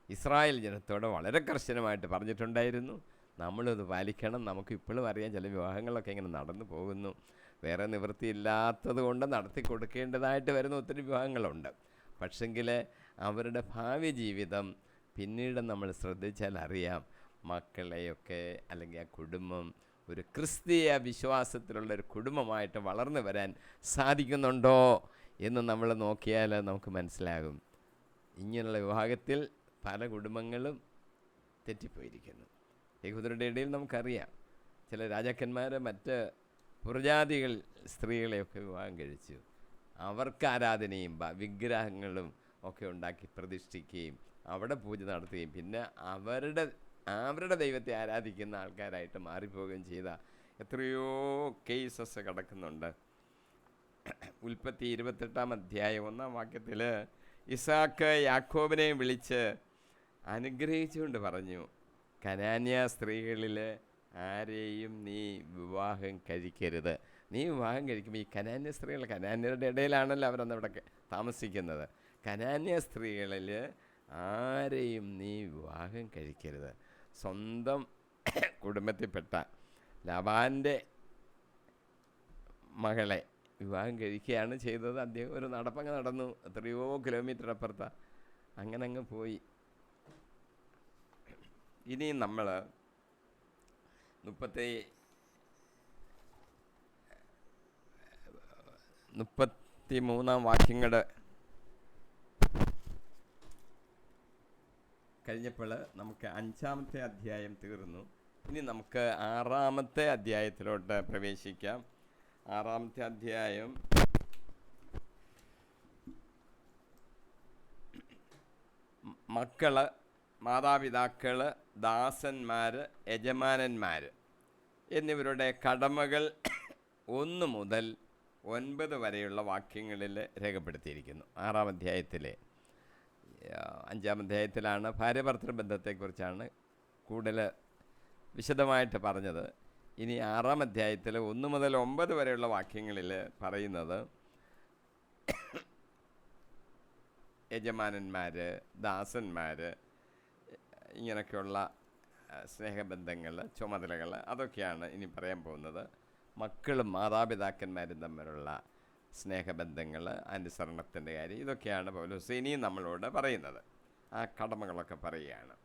ഇസ്രായേൽ ജനത്തോട് വളരെ കർശനമായിട്ട് പറഞ്ഞിട്ടുണ്ടായിരുന്നു. നമ്മളത് പാലിക്കണം. നമുക്ക് ഇപ്പോഴും അറിയാം, ചില വിവാഹങ്ങളൊക്കെ ഇങ്ങനെ നടന്നു പോകുന്നു. വേറെ നിവൃത്തിയില്ലാത്തത് കൊണ്ട് നടത്തി കൊടുക്കേണ്ടതായിട്ട് വരുന്ന ഒത്തിരി വിവാഹങ്ങളുണ്ട്. പക്ഷെങ്കിൽ അവരുടെ ഭാവി ജീവിതം പിന്നീട് നമ്മൾ ശ്രദ്ധിച്ചാൽ അറിയാം, മക്കളെയൊക്കെ അല്ലെങ്കിൽ ആ കുടുംബം ഒരു ക്രിസ്തീയ വിശ്വാസത്തിലുള്ളൊരു കുടുംബമായിട്ട് വളർന്നു വരാൻ സാധിക്കുന്നുണ്ടോ എന്ന് നമ്മൾ നോക്കിയാൽ നമുക്ക് മനസ്സിലാകും. ഇങ്ങനെയുള്ള വിഭാഗത്തിൽ പല കുടുംബങ്ങളും തെറ്റിപ്പോയിരിക്കുന്നു. യഹൂദരുടെ ഇടയിൽ നമുക്കറിയാം, ചില രാജാക്കന്മാർ മറ്റ് പുറജാതികൾ സ്ത്രീകളെയൊക്കെ വിവാഹം കഴിച്ചു. അവർക്ക് ആരാധനയും വിഗ്രഹങ്ങളും ഒക്കെ ഉണ്ടാക്കി പ്രതിഷ്ഠിക്കുകയും അവിടെ പൂജ നടത്തുകയും പിന്നെ അവരുടെ ദൈവത്തെ ആരാധിക്കുന്ന ആൾക്കാരായിട്ട് മാറിപ്പോവുകയും ചെയ്ത എത്രയോ കേസസ് കിടക്കുന്നുണ്ട്. ഉൽപ്പത്തി 28-1 ഇസാക്ക് യാക്കോബിനെ വിളിച്ച് അനുഗ്രഹിച്ചുകൊണ്ട് പറഞ്ഞു, കനാന്യ സ്ത്രീകളിൽ ആരെയും നീ വിവാഹം കഴിക്കരുത്. നീ വിവാഹം കഴിക്കുമ്പോൾ ഈ കനാന്യ സ്ത്രീകൾ, കനാന്യരുടെ ഇടയിലാണല്ലോ അവരന്ന് ഇവിടെ താമസിക്കുന്നത്. കനാന്യ സ്ത്രീകളിൽ ആരെയും നീ വിവാഹം കഴിക്കരുത്. സ്വന്തം കുടുംബത്തിൽപ്പെട്ട ലാബാൻ്റെ മകളെ വിവാഹം കഴിക്കുകയാണ് ചെയ്തത്. അദ്ദേഹം ഒരു നടപ്പങ്ങ് നടന്നു, എത്രയോ കിലോമീറ്റർ അപ്പുറത്താണ്, അങ്ങനെ അങ്ങ് പോയി. ഇനി നമ്മൾ 33 വാക്യങ്ങളുടെ കഴിഞ്ഞപ്പോൾ നമുക്ക് 5-ാമത്തെ അധ്യായം തീർന്നു. ഇനി നമുക്ക് 6-ാമത്തെ അധ്യായത്തിലോട്ട് പ്രവേശിക്കാം. 6-ാമത്തെ അധ്യായം മക്കൾ, മാതാപിതാക്കൾ, ദാസന്മാർ, യജമാനന്മാർ എന്നിവരുടെ കടമകൾ 1 മുതൽ 9 വരെയുള്ള വാക്യങ്ങളിൽ രേഖപ്പെടുത്തിയിരിക്കുന്നു. 6-ാം അധ്യായത്തിലെ 5-ാം അധ്യായത്തിലാണ് ഭാര്യ-ഭർത്തൃ ബന്ധത്തെക്കുറിച്ചാണ് കൂടുതൽ വിശദമായിട്ട് പറഞ്ഞത്. ഇനി 6-ാം അധ്യായത്തിൽ 1 മുതൽ 9 വരെയുള്ള വാക്യങ്ങളിൽ പറയുന്നത് യജമാനന്മാർ, ദാസന്മാർ, ഇങ്ങനെയൊക്കെയുള്ള സ്നേഹബന്ധങ്ങൾ, ചുമതലകൾ, അതൊക്കെയാണ് ഇനി പറയാൻ പോകുന്നത്. മക്കളും മാതാപിതാക്കന്മാരും തമ്മിലുള്ള സ്നേഹബന്ധങ്ങൾ, അനുസരണത്തിൻ്റെ കാര്യം, ഇതൊക്കെയാണ് പൗലോസ് ഇനിയും നമ്മളോട് പറയുന്നത്. ആ കടമകളൊക്കെ പറയുകയാണ്.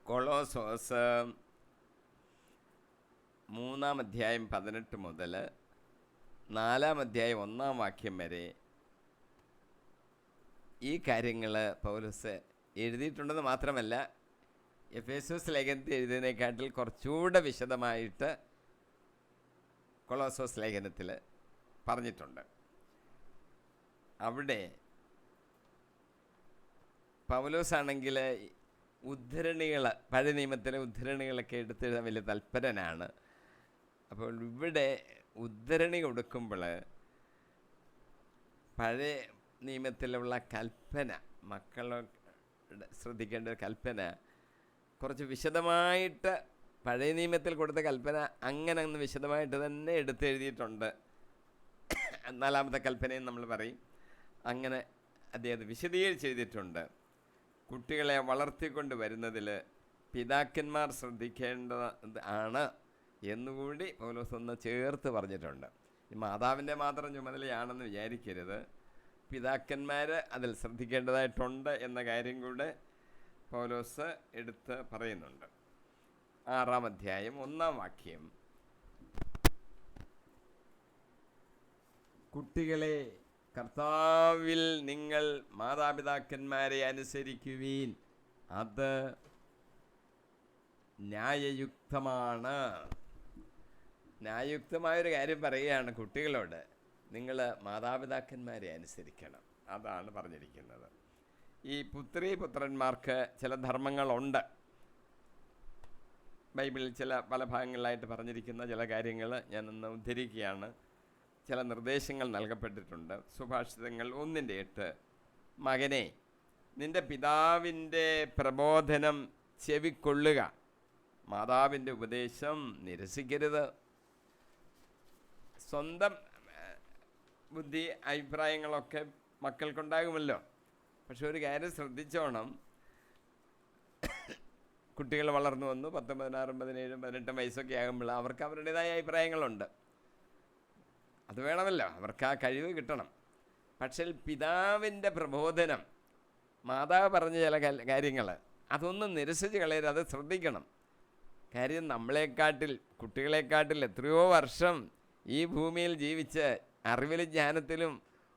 കൊളോസോസ് 3:18 മുതൽ 4:1 വരെ ഈ കാര്യങ്ങൾ പൗലോസ് എഴുതിയിട്ടുണ്ടെന്ന് മാത്രമല്ല, എഫേസോസ് ലേഖനത്തിൽ എഴുതിയതിനെക്കാട്ടിൽ കുറച്ചുകൂടെ വിശദമായിട്ട് കൊളോസോസ് ലേഖനത്തിൽ പറഞ്ഞിട്ടുണ്ട്. അവിടെ പൗലോസാണെങ്കിൽ ഉദ്ധരണികൾ, പഴയ നിയമത്തിലെ ഉദ്ധരണികളൊക്കെ എടുത്തെഴുതാൻ വലിയ തൽപരനാണ്. അപ്പോൾ ഇവിടെ ഉദ്ധരണി കൊടുക്കുമ്പോൾ പഴയ നിയമത്തിലുള്ള കൽപ്പന, മക്കളോട് ശ്രദ്ധിക്കേണ്ട ഒരു കൽപ്പന കുറച്ച് വിശദമായിട്ട്, പഴയ നിയമത്തിൽ കൊടുത്ത കൽപ്പന അങ്ങനെ വിശദമായിട്ട് തന്നെ എടുത്തെഴുതിയിട്ടുണ്ട്. 4-ാമത്തെ കൽപ്പനയും നമ്മൾ പറയും. അങ്ങനെ അദ്ദേഹം വിശദീകരിച്ച് എഴുതിയിട്ടുണ്ട്. കുട്ടികളെ വളർത്തിക്കൊണ്ട് വരുന്നതിൽ പിതാക്കന്മാർ ശ്രദ്ധിക്കേണ്ടത് ആണ് എന്നുകൂടി പൗലോസ് ഒന്ന് ചേർത്ത് പറഞ്ഞിട്ടുണ്ട്. ഈ മാതാവിൻ്റെ മാത്രം ചുമതലയാണെന്ന് വിചാരിക്കരുത്, പിതാക്കന്മാർ അതിൽ ശ്രദ്ധിക്കേണ്ടതായിട്ടുണ്ട് എന്ന കാര്യം കൂടെ പൗലോസ് എടുത്ത് പറയുന്നുണ്ട്. 6-ാം അധ്യായം 1-ാം വാക്യം, കുട്ടികളെ കർത്താവിൽ നിങ്ങൾ മാതാപിതാക്കന്മാരെ അനുസരിക്കുവീൻ, അത് ന്യായയുക്തമാണ്. ന്യായയുക്തമായൊരു കാര്യം പറയുകയാണ് കുട്ടികളോട്, നിങ്ങൾ മാതാപിതാക്കന്മാരെ അനുസരിക്കണം. അതാണ് പറഞ്ഞിരിക്കുന്നത്. ഈ പുത്രീപുത്രന്മാർക്ക് ചില ധർമ്മങ്ങളുണ്ട്. ബൈബിളിൽ പല ഭാഗങ്ങളിലായിട്ട് പറഞ്ഞിരിക്കുന്ന ചില കാര്യങ്ങൾ ഞാനൊന്ന് ഉദ്ധരിക്കുകയാണ്. ചില നിർദ്ദേശങ്ങൾ നൽകപ്പെട്ടിട്ടുണ്ട്. സുഭാഷിതങ്ങൾ 1:8, മകനെ നിന്റെ പിതാവിൻ്റെ പ്രബോധനം ചെവിക്കൊള്ളുക, മാതാവിൻ്റെ ഉപദേശം നിരസിക്കരുത്. സ്വന്തം ബുദ്ധി അഭിപ്രായങ്ങളൊക്കെ മക്കൾക്കുണ്ടാകുമല്ലോ. പക്ഷെ ഒരു കാര്യം ശ്രദ്ധിച്ചോണം, കുട്ടികൾ വളർന്നു വന്നു 10, 16, 17, 18 വയസ്സൊക്കെ ആകുമ്പോൾ അവർക്ക് അവരുടേതായ അഭിപ്രായങ്ങളുണ്ട്. അത് വേണമല്ലോ, അവർക്ക് ആ കഴിവ് കിട്ടണം. പക്ഷേ പിതാവിൻ്റെ പ്രബോധനം, മാതാവ് പറഞ്ഞ ചില കാര്യങ്ങൾ അതൊന്നും നിരസിച്ച് കളയരുത്, അത് ശ്രദ്ധിക്കണം. കാര്യം നമ്മളെക്കാട്ടിൽ, കുട്ടികളെക്കാട്ടിൽ എത്രയോ വർഷം ഈ ഭൂമിയിൽ ജീവിച്ച് അറിവിലും ജ്ഞാനത്തിലും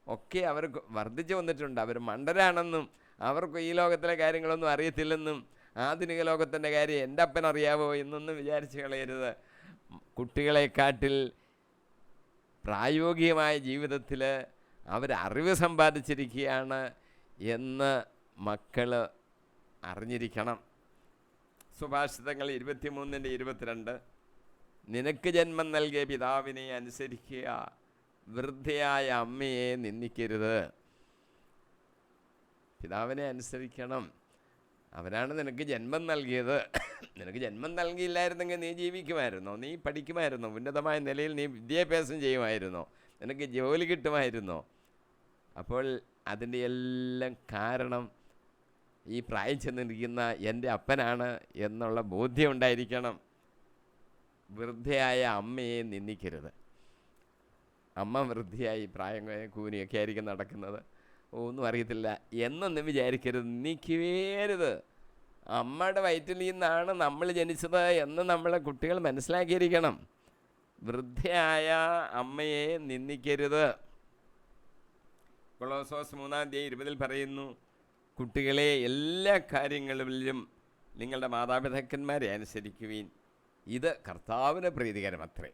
ഒക്കെ അവർ വർദ്ധിച്ചു വന്നിട്ടുണ്ട്. അവർ മണ്ടരാണെന്നും അവർക്ക് ഈ ലോകത്തിലെ കാര്യങ്ങളൊന്നും അറിയത്തില്ലെന്നും ആധുനിക ലോകത്തിൻ്റെ കാര്യം എൻ്റെ അപ്പൻ അറിയാവോ എന്നൊന്നും വിചാരിച്ച് കളയരുത്. കുട്ടികളെക്കാട്ടിൽ പ്രായോഗികമായ ജീവിതത്തിൽ അവരറിവ് സമ്പാദിച്ചിരിക്കുകയാണ് എന്ന് മക്കൾ അറിഞ്ഞിരിക്കണം. സുഭാഷിതങ്ങൾ 23:22, നിനക്ക് ജന്മം നൽകിയ പിതാവിനെ അനുസരിക്കുക, വൃദ്ധയായ അമ്മയെ നിന്ദിക്കരുത്. പിതാവിനെ അനുസരിക്കണം, അവനാണ് നിനക്ക് ജന്മം നൽകിയത്. നിനക്ക് ജന്മം നൽകിയില്ലായിരുന്നെങ്കിൽ നീ ജീവിക്കുമായിരുന്നോ? നീ പഠിക്കുമായിരുന്നോ? ഉന്നതമായ നിലയിൽ നീ വിദ്യാഭ്യാസം ചെയ്യുമായിരുന്നോ? നിനക്ക് ജോലി കിട്ടുമായിരുന്നോ? അപ്പോൾ അതിൻ്റെ എല്ലാം കാരണം ഈ പ്രായം ചെന്നിരിക്കുന്ന എൻ്റെ അപ്പനാണ് എന്നുള്ള ബോധ്യം ഉണ്ടായിരിക്കണം. വൃദ്ധയായ അമ്മയെ നിന്ദിക്കരുത്. അമ്മ വൃദ്ധയായി പ്രായം കൂനിയൊക്കെ ആയിരിക്കും നടക്കുന്നത്, ഒന്നും അറിയത്തില്ല എന്നൊന്നും വിചാരിക്കരുത്, നിന്ദിക്കരുത്. അമ്മയുടെ വയറ്റിൽ നിന്നാണ് നമ്മൾ ജനിച്ചത് എന്ന് നമ്മളെ കുട്ടികൾ മനസ്സിലാക്കിയിരിക്കണം. വൃദ്ധയായ അമ്മയെ നിന്ദിക്കരുത്. കൊളോസോസ് 3:20 പറയുന്നു, കുട്ടികളെ എല്ലാ കാര്യങ്ങളിലും നിങ്ങളുടെ മാതാപിതാക്കന്മാരെ അനുസരിക്കുവീൻ, ഇത് കർത്താവിന് പ്രീതികരമത്രേ.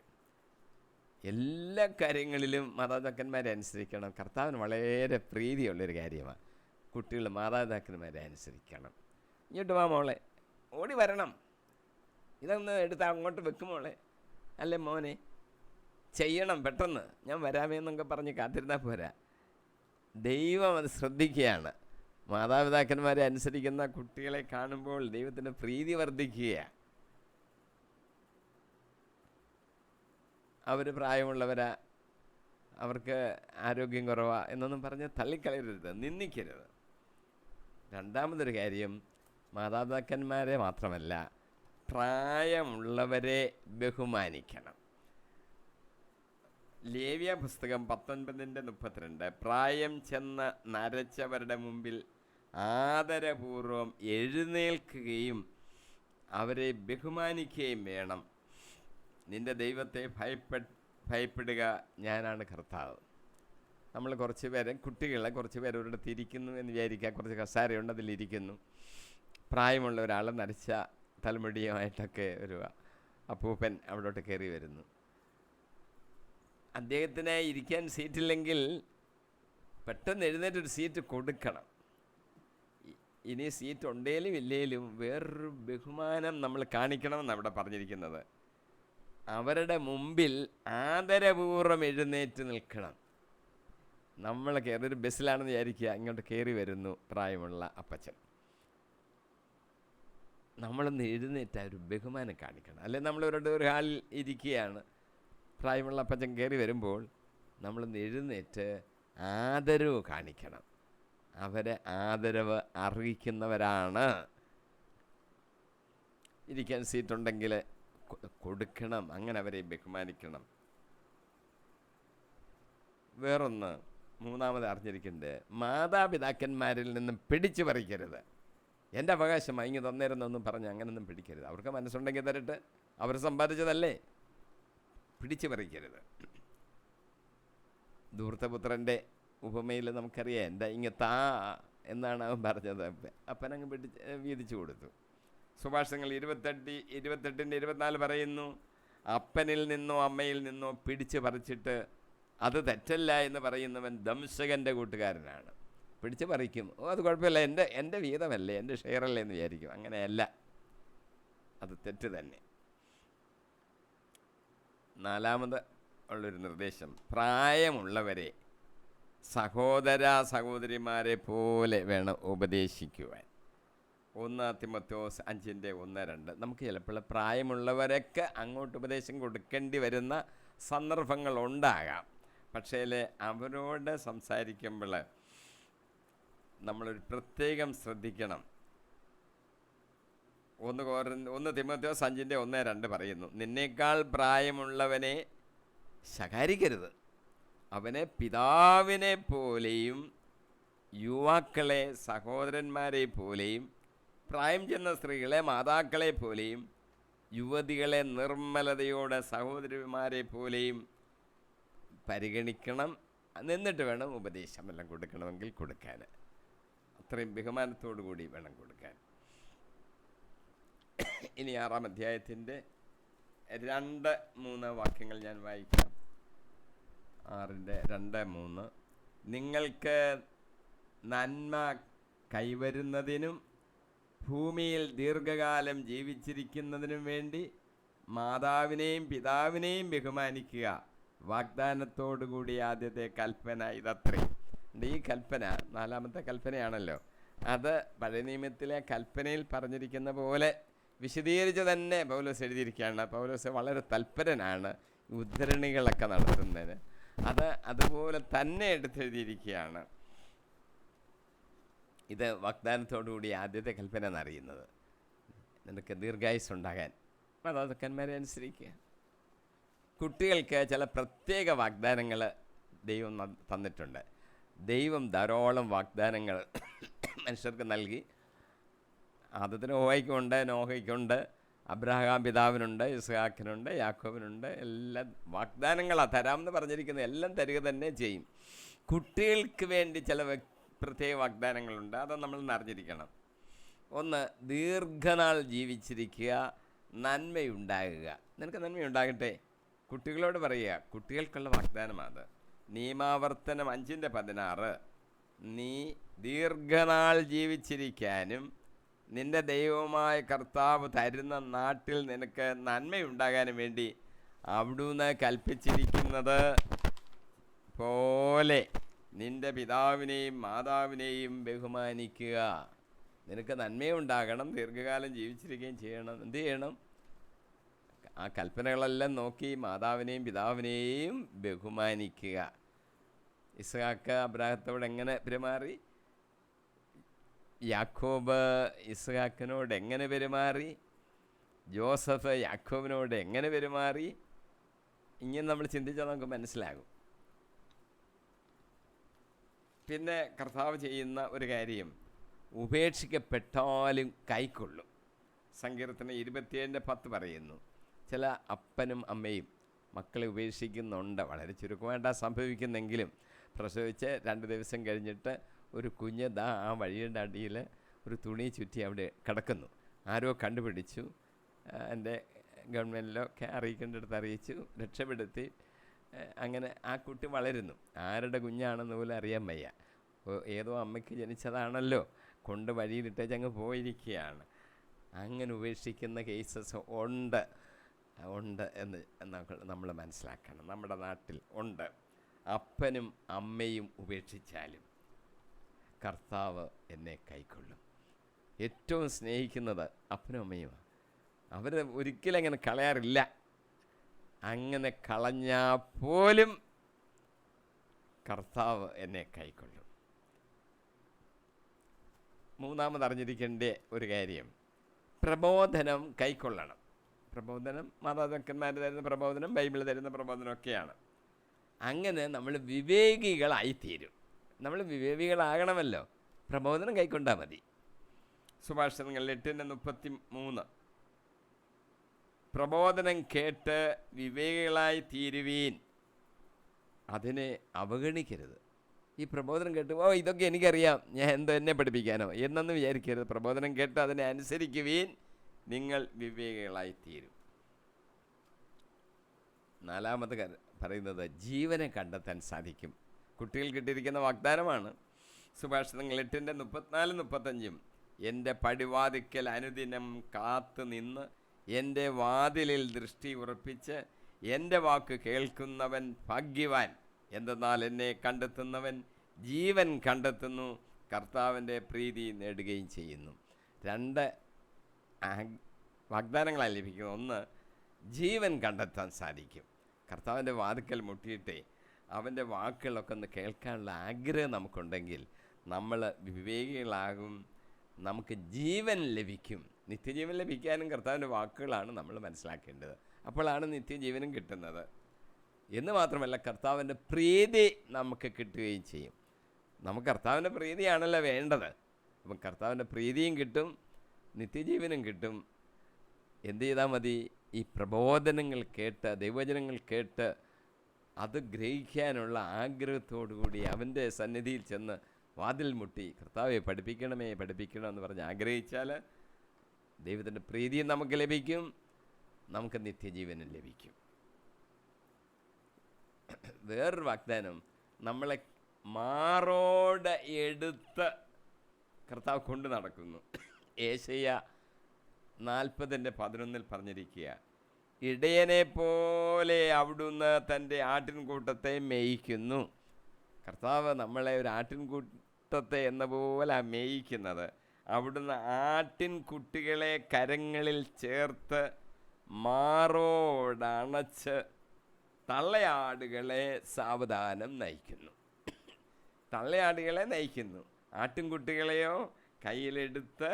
എല്ലാ കാര്യങ്ങളിലും മാതാപിതാക്കന്മാരെ അനുസരിക്കണം. കർത്താവിന് വളരെ പ്രീതിയുള്ളൊരു കാര്യമാണ് കുട്ടികൾ മാതാപിതാക്കന്മാരെ അനുസരിക്കണം. ഇങ്ങോട്ട് വാ മോളെ, ഓടി വരണം, ഇതൊന്ന് എടുത്ത് അങ്ങോട്ട് വെക്കും മോളെ, അല്ലേ മോനെ, ചെയ്യണം പെട്ടെന്ന്, ഞാൻ വരാമേന്നൊക്കെ പറഞ്ഞ് കാത്തിരുന്നാൽ പോരാ. ദൈവം അത് ശ്രദ്ധിക്കുകയാണ്. മാതാപിതാക്കന്മാരെ അനുസരിക്കുന്ന കുട്ടികളെ കാണുമ്പോൾ ദൈവത്തിൻ്റെ പ്രീതി വർദ്ധിക്കുകയാണ്. അവർ പ്രായമുള്ളവരാ, അവർക്ക് ആരോഗ്യം കുറവാ എന്നൊന്നും പറഞ്ഞ് തള്ളിക്കളയരുത്, നിന്ദിക്കരുത്. രണ്ടാമതൊരു കാര്യം, മാതാപിതാക്കന്മാരെ മാത്രമല്ല പ്രായമുള്ളവരെ ബഹുമാനിക്കണം. ലേവ്യ പുസ്തകം 19:32, പ്രായം ചെന്ന് നരച്ചവരുടെ മുമ്പിൽ ആദരപൂർവം എഴുന്നേൽക്കുകയും അവരെ ബഹുമാനിക്കുകയും വേണം. നിൻ്റെ ദൈവത്തെ ഭയപ്പെടുക, ഞാനാണ് കർത്താവ്. നമ്മൾ കുറച്ച് പേരെ, കുട്ടികളെ കുറച്ച് പേര് ഒരിടത്ത് ഇരിക്കുന്നു എന്ന് വിചാരിക്കുക. കുറച്ച് കസാരയുണ്ട്, അതിലിരിക്കുന്നു. പ്രായമുള്ള ഒരാൾ നരച്ച തലമുടിയുമായിട്ടൊക്കെ ഒരു അപ്പൂപ്പൻ അവിടോട്ട് കയറി വരുന്നു. അദ്ദേഹത്തിന് ഇരിക്കാൻ സീറ്റില്ലെങ്കിൽ പെട്ടെന്ന് എഴുന്നേറ്റൊരു സീറ്റ് കൊടുക്കണം. ഇനി സീറ്റ് ഉണ്ടേലും ഇല്ലേലും വേറൊരു ബഹുമാനം നമ്മൾ കാണിക്കണമെന്നാണ് അവിടെ പറഞ്ഞിരിക്കുന്നത്. അവരുടെ മുമ്പിൽ ആദരപൂർവ്വം എഴുന്നേറ്റ് നിൽക്കണം. നമ്മൾ ഒരു ബസ്സിലാണെന്ന് വിചാരിക്കുക, ഇങ്ങോട്ട് കയറി വരുന്നു പ്രായമുള്ള അപ്പച്ചൻ. നമ്മളൊന്ന് എഴുന്നേറ്റ് ഒരു ബഹുമാനം കാണിക്കണം. അല്ലെങ്കിൽ നമ്മളൊരു ഹാളിൽ ഇരിക്കുകയാണ്, പ്രായമുള്ള അപ്പച്ചൻ കയറി വരുമ്പോൾ നമ്മളൊന്ന് എഴുന്നേറ്റ് ആദരവ് കാണിക്കണം. അവരെ ആദരവ് അറിയിക്കുന്നവരാണ്. ഇരിക്കാൻ സീറ്റുണ്ടെങ്കിൽ കൊടുക്കണം, അങ്ങനെ അവരെ ബഹുമാനിക്കണം. വേറൊന്ന് മൂന്നാമത് അറിഞ്ഞിരിക്കേണ്ടത്, മാതാപിതാക്കന്മാരിൽ നിന്നും പിടിച്ചു പറിക്കരുത്. എൻ്റെ അവകാശമായി ഇങ്ങ് തന്നേരുന്നൊന്നും പറഞ്ഞ് അങ്ങനൊന്നും പിടിക്കരുത്. അവർക്ക് മനസ്സുണ്ടെങ്കിൽ തരട്ടെ, അവർ സമ്പാദിച്ചതല്ലേ. പിടിച്ചു പറിക്കരുത്. ധൂർത്തപുത്രൻ്റെ ഉപമയിൽ നമുക്കറിയാം, എൻ്റെ ഇങ്ങ് താ എന്നാണ് അവൻ പറഞ്ഞത്. അപ്പനങ്ങ് വീതിച്ചു കൊടുത്തു. സുഭാഷിതങ്ങൾ 28:24 പറയുന്നു, അപ്പനിൽ നിന്നോ അമ്മയിൽ നിന്നോ പിടിച്ചു പറിച്ചിട്ട് അത് തെറ്റല്ല എന്ന് പറയുന്നവൻ ദംശകൻ്റെ കൂട്ടുകാരനാണ്. പിടിച്ച് പറിക്കും, അത് കുഴപ്പമില്ല, എൻ്റെ വീതമല്ലേ, എൻ്റെ ഷെയറല്ലേ എന്ന് വിചാരിക്കും. അങ്ങനെയല്ല, അത് തെറ്റ് തന്നെ. നാലാമത് ഉള്ളൊരു നിർദ്ദേശം, പ്രായമുള്ളവരെ സഹോദരന്മാരെ പോലെ വേണം ഉപദേശിക്കുവാൻ. 1 തിമോഥെയോസ് 5:1-2. നമുക്ക് ചിലപ്പോൾ പ്രായമുള്ളവരൊക്കെ അങ്ങോട്ട് ഉപദേശം കൊടുക്കേണ്ടി വരുന്ന സന്ദർഭങ്ങളുണ്ടാകാം. പക്ഷേ അവരോട് സംസാരിക്കുമ്പോൾ നമ്മളൊരു പ്രത്യേകം ശ്രദ്ധിക്കണം. 1 തിമോഥെയോസ് 5:1-2 പറയുന്നു, നിന്നേക്കാൾ പ്രായമുള്ളവനെ ശകാരിക്കരുത്. അവനെ പിതാവിനെ പോലെയും യുവാക്കളെ സഹോദരന്മാരെ പോലെയും പ്രായം ചെന്ന സ്ത്രീകളെ മാതാക്കളെ പോലെയും യുവതികളെ നിർമ്മലതയോടെ സഹോദരിമാരെ പോലെയും പരിഗണിക്കണം. എന്നിട്ട് വേണം ഉപദേശം എല്ലാം കൊടുക്കണമെങ്കിൽ കൊടുക്കാൻ. അത്രയും ബഹുമാനത്തോടു കൂടി വേണം കൊടുക്കാൻ. ഇനി 6-ാം അധ്യായത്തിൻ്റെ 2-3 വാക്യങ്ങൾ ഞാൻ വായിക്കാം. 6:2-3. നിങ്ങൾക്ക് നന്മ കൈവരുന്നതിനും ഭൂമിയിൽ ദീർഘകാലം ജീവിച്ചിരിക്കുന്നതിനും വേണ്ടി മാതാവിനെയും പിതാവിനെയും ബഹുമാനിക്കുക. വാഗ്ദാനത്തോടുകൂടി ആദ്യത്തെ കൽപ്പന ഇതത്രേ. ഈ കൽപ്പന 4-ാമത്തെ കൽപ്പനയാണല്ലോ. അത് പഴയ നിയമത്തിലെ കൽപ്പനയിൽ പറഞ്ഞിരിക്കുന്ന പോലെ വിശദീകരിച്ച് തന്നെ പൗലോസ് എഴുതിയിരിക്കുകയാണ്. പൗലോസ് വളരെ തൽപരനാണ് ഉദ്ധരണികളൊക്കെ നടത്തുന്നതിന്. അത് അതുപോലെ തന്നെ എടുത്തെഴുതിയിരിക്കുകയാണ്. ഇത് വാഗ്ദാനത്തോടുകൂടി ആദ്യത്തെ കൽപ്പന എന്നറിയുന്നത്, നിനക്ക് ദീർഘായുസ്സുണ്ടാകാൻ മാതാപിതാക്കന്മാരെ അനുസരിക്കുക. കുട്ടികൾക്ക് ചില പ്രത്യേക വാഗ്ദാനങ്ങൾ ദൈവം തന്നിട്ടുണ്ട്. ദൈവം ധാരാളം വാഗ്ദാനങ്ങൾ മനുഷ്യർക്ക് നൽകി. ആദത്തിന് ഹോവയ്ക്കുണ്ട്, നോഹയ്ക്കുണ്ട്, അബ്രഹാം പിതാവിനുണ്ട്, ഇസ്ഹാക്കിനുണ്ട്, യാക്കോബിനുണ്ട്. എല്ലാം വാഗ്ദാനങ്ങളാണ്. തരാമെന്ന് പറഞ്ഞിരിക്കുന്നത് എല്ലാം തരിക തന്നെ ചെയ്യും. കുട്ടികൾക്ക് വേണ്ടി ചില പ്രത്യേക വാഗ്ദാനങ്ങളുണ്ട്. അത് നമ്മൾ അറിഞ്ഞിരിക്കണം. ഒന്ന്, ദീർഘനാൾ ജീവിച്ചിരിക്കുക, നന്മയുണ്ടാകുക. നിനക്ക് നന്മയുണ്ടാകട്ടെ. കുട്ടികളോട് പറയുക, കുട്ടികൾക്കുള്ള വാഗ്ദാനമാണ്. നിയമാവർത്തനം 5:16. നീ ദീർഘനാൾ ജീവിച്ചിരിക്കാനും നിൻ്റെ ദൈവമായ കർത്താവ് തരുന്ന നാട്ടിൽ നിനക്ക് നന്മയുണ്ടാകാനും വേണ്ടി അവിടുന്ന് കൽപ്പിച്ചിരിക്കുന്നത് പോലെ നിൻ്റെ പിതാവിനെയും മാതാവിനെയും ബഹുമാനിക്കുക. നിനക്ക് നന്മയുണ്ടാകണം, ദീർഘകാലം ജീവിച്ചിരിക്കുകയും ചെയ്യണം. എന്ത് ചെയ്യണം? ആ കൽപ്പനകളെല്ലാം നോക്കി മാതാവിനെയും പിതാവിനെയും ബഹുമാനിക്കുക. ഇസ്ഹാക്ക് അബ്രാഹത്തോട് എങ്ങനെ പെരുമാറി? യാക്കോബ് ഇസ്ഹാക്കിനോട് എങ്ങനെ പെരുമാറി? ജോസഫ് യാക്കോബിനോട് എങ്ങനെ പെരുമാറി? ഇങ്ങനെ നമ്മൾ ചിന്തിച്ചാൽ നമുക്ക് മനസ്സിലാകും. പിന്നെ കർത്താവ് ചെയ്യുന്ന ഒരു കാര്യം, ഉപേക്ഷിക്കപ്പെട്ടാലും കൈക്കൊള്ളും. സങ്കീർത്തനം 27:10 പറയുന്നു, ചില അപ്പനും അമ്മയും മക്കളെ ഉപേക്ഷിക്കുന്നുണ്ട്. വളരെ ചുരുക്കമായിട്ടാണ് സംഭവിക്കുന്നെങ്കിലും പ്രസവിച്ച് 2 ദിവസം കഴിഞ്ഞിട്ട് ഒരു കുഞ്ഞ് ആ വഴിയുടെ അടിയിൽ ഒരു തുണി ചുറ്റി അവിടെ കിടക്കുന്നു. ആരോ കണ്ടുപിടിച്ചു, എൻ്റെ ഗവൺമെൻറ്റിലൊക്കെ അറിയിക്കേണ്ടടുത്ത് അറിയിച്ചു, രക്ഷപ്പെടുത്തി. അങ്ങനെ ആ കുട്ടി വളരുന്നു. ആരുടെ കുഞ്ഞാണെന്ന് പോലും അറിയാൻ വയ്യ. ഏതോ അമ്മയ്ക്ക് ജനിച്ചതാണല്ലോ, കൊണ്ട് വഴിയിലിട്ടങ്ങ് പോയിരിക്കുകയാണ്. അങ്ങനെ ഉപേക്ഷിക്കുന്ന കേസസ് ഉണ്ട് എന്ന് നമ്മൾ മനസ്സിലാക്കണം. നമ്മുടെ നാട്ടിൽ ഉണ്ട്. അപ്പനും അമ്മയും ഉപേക്ഷിച്ചാലും കർത്താവ് എന്നെ കൈക്കൊള്ളും. ഏറ്റവും സ്നേഹിക്കുന്നത് അപ്പനും അമ്മയുമാണ്. അവർ ഒരിക്കലും അങ്ങനെ കളയാറില്ല. അങ്ങനെ കളഞ്ഞാൽ പോലും കർത്താവ് എന്നെ കൈക്കൊള്ളും. മൂന്നാമത് അറിഞ്ഞിരിക്കേണ്ട ഒരു കാര്യം, പ്രബോധനം കൈക്കൊള്ളണം. പ്രബോധനം മാതാപിതാക്കന്മാർ തരുന്ന പ്രബോധനം, ബൈബിൾ തരുന്ന പ്രബോധനമൊക്കെയാണ്. അങ്ങനെ നമ്മൾ വിവേകികളായിത്തീരും. നമ്മൾ വിവേകികളാകണമല്ലോ, പ്രബോധനം കൈക്കൊണ്ടാൽ മതി. സുഭാഷിതങ്ങൾ 8:33 പ്രബോധനം കേട്ട് വിവേകികളായി തീരുവീൻ, അതിനെ അവഗണിക്കരുത്. ഈ പ്രബോധനം കേട്ട് ഇതൊക്കെ എനിക്കറിയാം, ഞാൻ എന്തോ എന്നെ പഠിപ്പിക്കാനോ എന്നൊന്നും വിചാരിക്കരുത്. പ്രബോധനം കേട്ട് അതിനെ അനുസരിക്കുവീൻ, നിങ്ങൾ വിവേകികളായി തീരും. 4-ാമത് പറയുന്നത് ജീവനെ കണ്ടെത്താൻ സാധിക്കും. കുട്ടികൾ കിട്ടിയിരിക്കുന്ന വാഗ്ദാനമാണ്. സുഭാഷിതങ്ങൾ 8:34-35 എൻ്റെ പടിവാതിക്കൽ അനുദിനം കാത്തു നിന്ന് എൻ്റെ വാതിലിൽ ദൃഷ്ടി ഉറപ്പിച്ച് എൻ്റെ വാക്ക് കേൾക്കുന്നവൻ ഭാഗ്യവാൻ. എന്തെന്നാൽ എന്നെ കണ്ടെത്തുന്നവൻ ജീവൻ കണ്ടെത്തുന്നു, കർത്താവിൻ്റെ പ്രീതി നേടുകയും ചെയ്യുന്നു. 2 വാഗ്ദാനങ്ങളാണ് ലഭിക്കുന്നത്. ഒന്ന്, ജീവൻ കണ്ടെത്താൻ സാധിക്കും. കർത്താവിൻ്റെ വാതിക്കൽ മുട്ടിയിട്ടേ അവൻ്റെ വാക്കുകളൊക്കെ ഒന്ന് കേൾക്കാനുള്ള ആഗ്രഹം നമുക്കുണ്ടെങ്കിൽ നമ്മൾ വിവേകികളാകും, നമുക്ക് ജീവൻ ലഭിക്കും. നിത്യജീവൻ ലഭിക്കാനും കർത്താവിൻ്റെ വാക്കുകളാണ് നമ്മൾ മനസ്സിലാക്കേണ്ടത്. അപ്പോഴാണ് നിത്യജീവനും കിട്ടുന്നത്. എന്ന് മാത്രമല്ല, കർത്താവിൻ്റെ പ്രീതി നമുക്ക് കിട്ടുകയും ചെയ്യും. നമുക്ക് കർത്താവിൻ്റെ പ്രീതിയാണല്ലോ വേണ്ടത്. അപ്പം കർത്താവിൻ്റെ പ്രീതിയും കിട്ടും, നിത്യജീവനും കിട്ടും. എന്ത് ചെയ്താൽ മതി? ഈ പ്രബോധനങ്ങൾ കേട്ട്, ദൈവവചനങ്ങൾ കേട്ട് അത് ഗ്രഹിക്കാനുള്ള ആഗ്രഹത്തോടുകൂടി അവൻ്റെ സന്നിധിയിൽ ചെന്ന് വാതിൽ മുട്ടി കർത്താവെ പഠിപ്പിക്കണമെന്ന് പറഞ്ഞ് ആഗ്രഹിച്ചാൽ ദൈവത്തിൻ്റെ പ്രീതിയും നമുക്ക് ലഭിക്കും, നമുക്ക് നിത്യജീവനും ലഭിക്കും. വേറൊരു വാഗ്ദാനം, നമ്മളെ മാറോട് എടുത്ത് കർത്താവ് കൊണ്ട് നടക്കുന്നു. ഏശയ്യ 40:11 പറഞ്ഞിരിക്കുക, ഇടയനെ പോലെ അവിടുന്ന് തൻ്റെ ആട്ടിൻകൂട്ടത്തെ മേയിക്കുന്നു. കർത്താവ് നമ്മളെ ഒരു ആട്ടിൻകൂട്ടത്തെ എന്ന പോലെ മേയിക്കുന്നത്. അവിടുന്ന് ആട്ടിൻകുട്ടികളെ കരങ്ങളിൽ ചേർത്ത് മാറോടണച്ച് തള്ളയാടുകളെ സാവധാനം നയിക്കുന്നു. തള്ളയാടുകളെ നയിക്കുന്നു. ആട്ടിൻകുട്ടികളെയോ കയ്യിലെടുത്ത്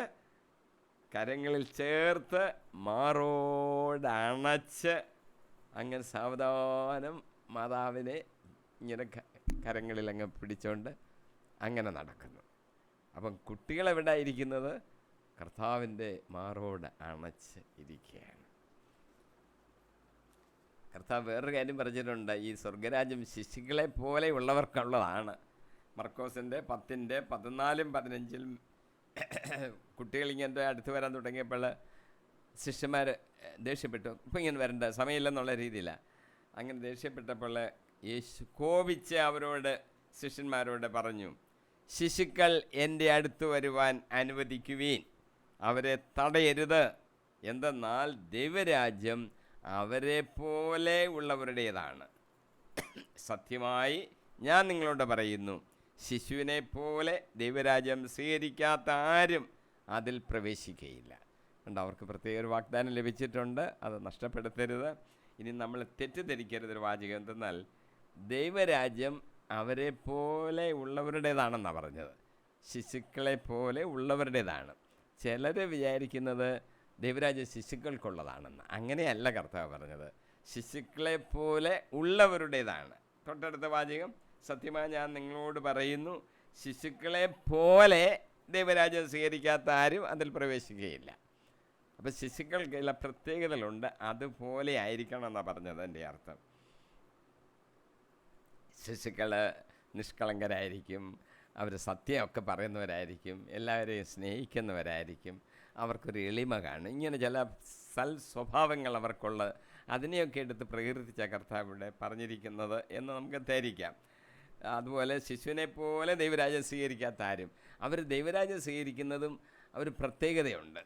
കരങ്ങളിൽ ചേർത്ത് മാറോടണച്ച് അങ്ങനെ സാവധാനം മാതാവിനെ ഇങ്ങനെ കരങ്ങളിൽ അങ്ങ് പിടിച്ചുകൊണ്ട് അങ്ങനെ നടക്കുന്നു. അപ്പം കുട്ടികളെവിടെ ഇരിക്കുന്നത്? കർത്താവിൻ്റെ മാറോട് അണച്ച് ഇരിക്കുകയാണ്. കർത്താവ് വേറൊരു കാര്യം പറഞ്ഞിട്ടുണ്ട്, ഈ സ്വർഗരാജ്യം ശിശുക്കളെ പോലെ ഉള്ളവർക്കുള്ളതാണ്. മർക്കോസിൻ്റെ 10:14-15 കുട്ടികളിങ്ങനെ അടുത്ത് വരാൻ തുടങ്ങിയപ്പോൾ ശിഷ്യന്മാർ ദേഷ്യപ്പെട്ടു. ഇപ്പം ഇങ്ങനെ വരണ്ട, സമയമില്ലെന്നുള്ള രീതിയിലാണ്. അങ്ങനെ ദേഷ്യപ്പെട്ടപ്പോൾ യേശു കോപിച്ച് അവരോട്, ശിഷ്യന്മാരോട് പറഞ്ഞു, ശിശുക്കൾ എൻ്റെ അടുത്ത് വരുവാൻ അനുവദിക്കുവീൻ, അവരെ തടയരുത്. എന്തെന്നാൽ ദൈവരാജ്യം അവരെ പോലെ ഉള്ളവരുടേതാണ്. സത്യമായി ഞാൻ നിങ്ങളോട് പറയുന്നു, ശിശുവിനെ പോലെ ദൈവരാജ്യം സ്വീകരിക്കാത്ത ആരും അതിൽ പ്രവേശിക്കുകയില്ല. കണ്ട്, അവർക്ക് പ്രത്യേക ഒരു വാഗ്ദാനം ലഭിച്ചിട്ടുണ്ട്, അത് നഷ്ടപ്പെടുത്തരുത്. ഇനി നമ്മൾ തെറ്റിദ്ധരിക്കരുതൊരു വാചകം. എന്തെന്നാൽ ദൈവരാജ്യം അവരെ പോലെ ഉള്ളവരുടേതാണെന്നാണ് പറഞ്ഞത്, ശിശുക്കളെ പോലെ ഉള്ളവരുടേതാണ്. ചിലർ വിചാരിക്കുന്നത് ദൈവരാജ്യം ശിശുക്കൾക്കുള്ളതാണെന്ന്. അങ്ങനെയല്ല കർത്താവ് പറഞ്ഞത്, ശിശുക്കളെ പോലെ ഉള്ളവരുടേതാണ്. തൊട്ടടുത്ത വാചകം, സത്യമായി ഞാൻ നിങ്ങളോട് പറയുന്നു, ശിശുക്കളെ പോലെ ദൈവരാജ്യം സ്വീകരിക്കാത്ത ആരും അതിൽ പ്രവേശിക്കുകയില്ല. അപ്പോൾ ശിശുക്കൾക്ക് ചില പ്രത്യേകതകളുണ്ട്, അതുപോലെ ആയിരിക്കണം എന്നാണ് പറഞ്ഞത്. എൻ്റെ അർത്ഥം ശിശുക്കൾ നിഷ്കളങ്കരായിരിക്കും, അവർ സത്യമൊക്കെ പറയുന്നവരായിരിക്കും, എല്ലാവരെയും സ്നേഹിക്കുന്നവരായിരിക്കും, അവർക്കൊരു എളിമ കാണും. ഇങ്ങനെ ചില സ്വഭാവങ്ങൾ അവർക്കുള്ള അതിനെയൊക്കെ എടുത്ത് പ്രകീർത്തിച്ച കർത്താവിടെ പറഞ്ഞിരിക്കുന്നത് എന്ന് നമുക്ക് ധരിക്കാം. അതുപോലെ ശിശുവിനെ പോലെ ദൈവരാജ്യം സ്വീകരിക്കാത്ത ആരും, അവർ ദൈവരാജ്യം സ്വീകരിക്കുന്നതും ഒരു പ്രത്യേകതയുണ്ട്.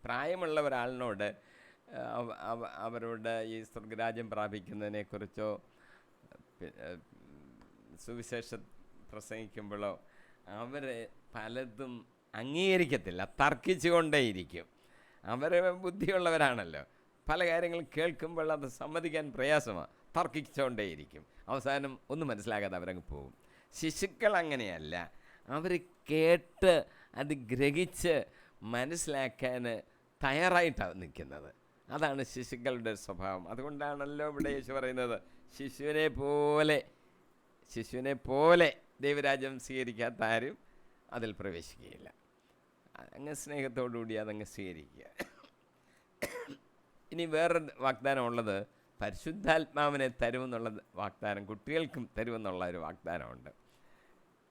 പ്രായമുള്ള ഒരാളിനോട് അവരോട് ഈ സ്വർഗരാജ്യം പ്രാപിക്കുന്നതിനെക്കുറിച്ചോ സുവിശേഷം പ്രസംഗിക്കുമ്പോഴോ അവർ പലതും അംഗീകരിക്കത്തില്ല, തർക്കിച്ചുകൊണ്ടേയിരിക്കും. അവർ ബുദ്ധിയുള്ളവരാണല്ലോ, പല കാര്യങ്ങളും കേൾക്കുമ്പോൾ അത് സമ്മതിക്കാൻ പ്രയാസമാണ്, തർക്കിച്ചുകൊണ്ടേയിരിക്കും. അവസാനം ഒന്നും മനസ്സിലാകാതെ അവരങ്ങ് പോകും. ശിശുക്കൾ അങ്ങനെയല്ല, അവർ കേട്ട് അത് ഗ്രഹിച്ച് മനസ്സിലാക്കാൻ തയ്യാറായിട്ടാണ് നിൽക്കുന്നത്. അതാണ് ശിശുക്കളുടെ സ്വഭാവം. അതുകൊണ്ടാണല്ലോ ഇവിടെ യേശു പറയുന്നത്, ശിശുവിനെ പോലെ ദൈവരാജ്യം സ്വീകരിക്കാത്ത ആരും അതിൽ പ്രവേശിക്കുകയില്ല. അങ്ങ് സ്നേഹത്തോടുകൂടി അതങ്ങ് സ്വീകരിക്കുക. ഇനി വേറൊരു വാഗ്ദാനം ഉള്ളത്, പരിശുദ്ധാത്മാവിനെ തരുമെന്നുള്ള വാഗ്ദാനം കുട്ടികൾക്കും തരുമെന്നുള്ള ഒരു വാഗ്ദാനമുണ്ട്.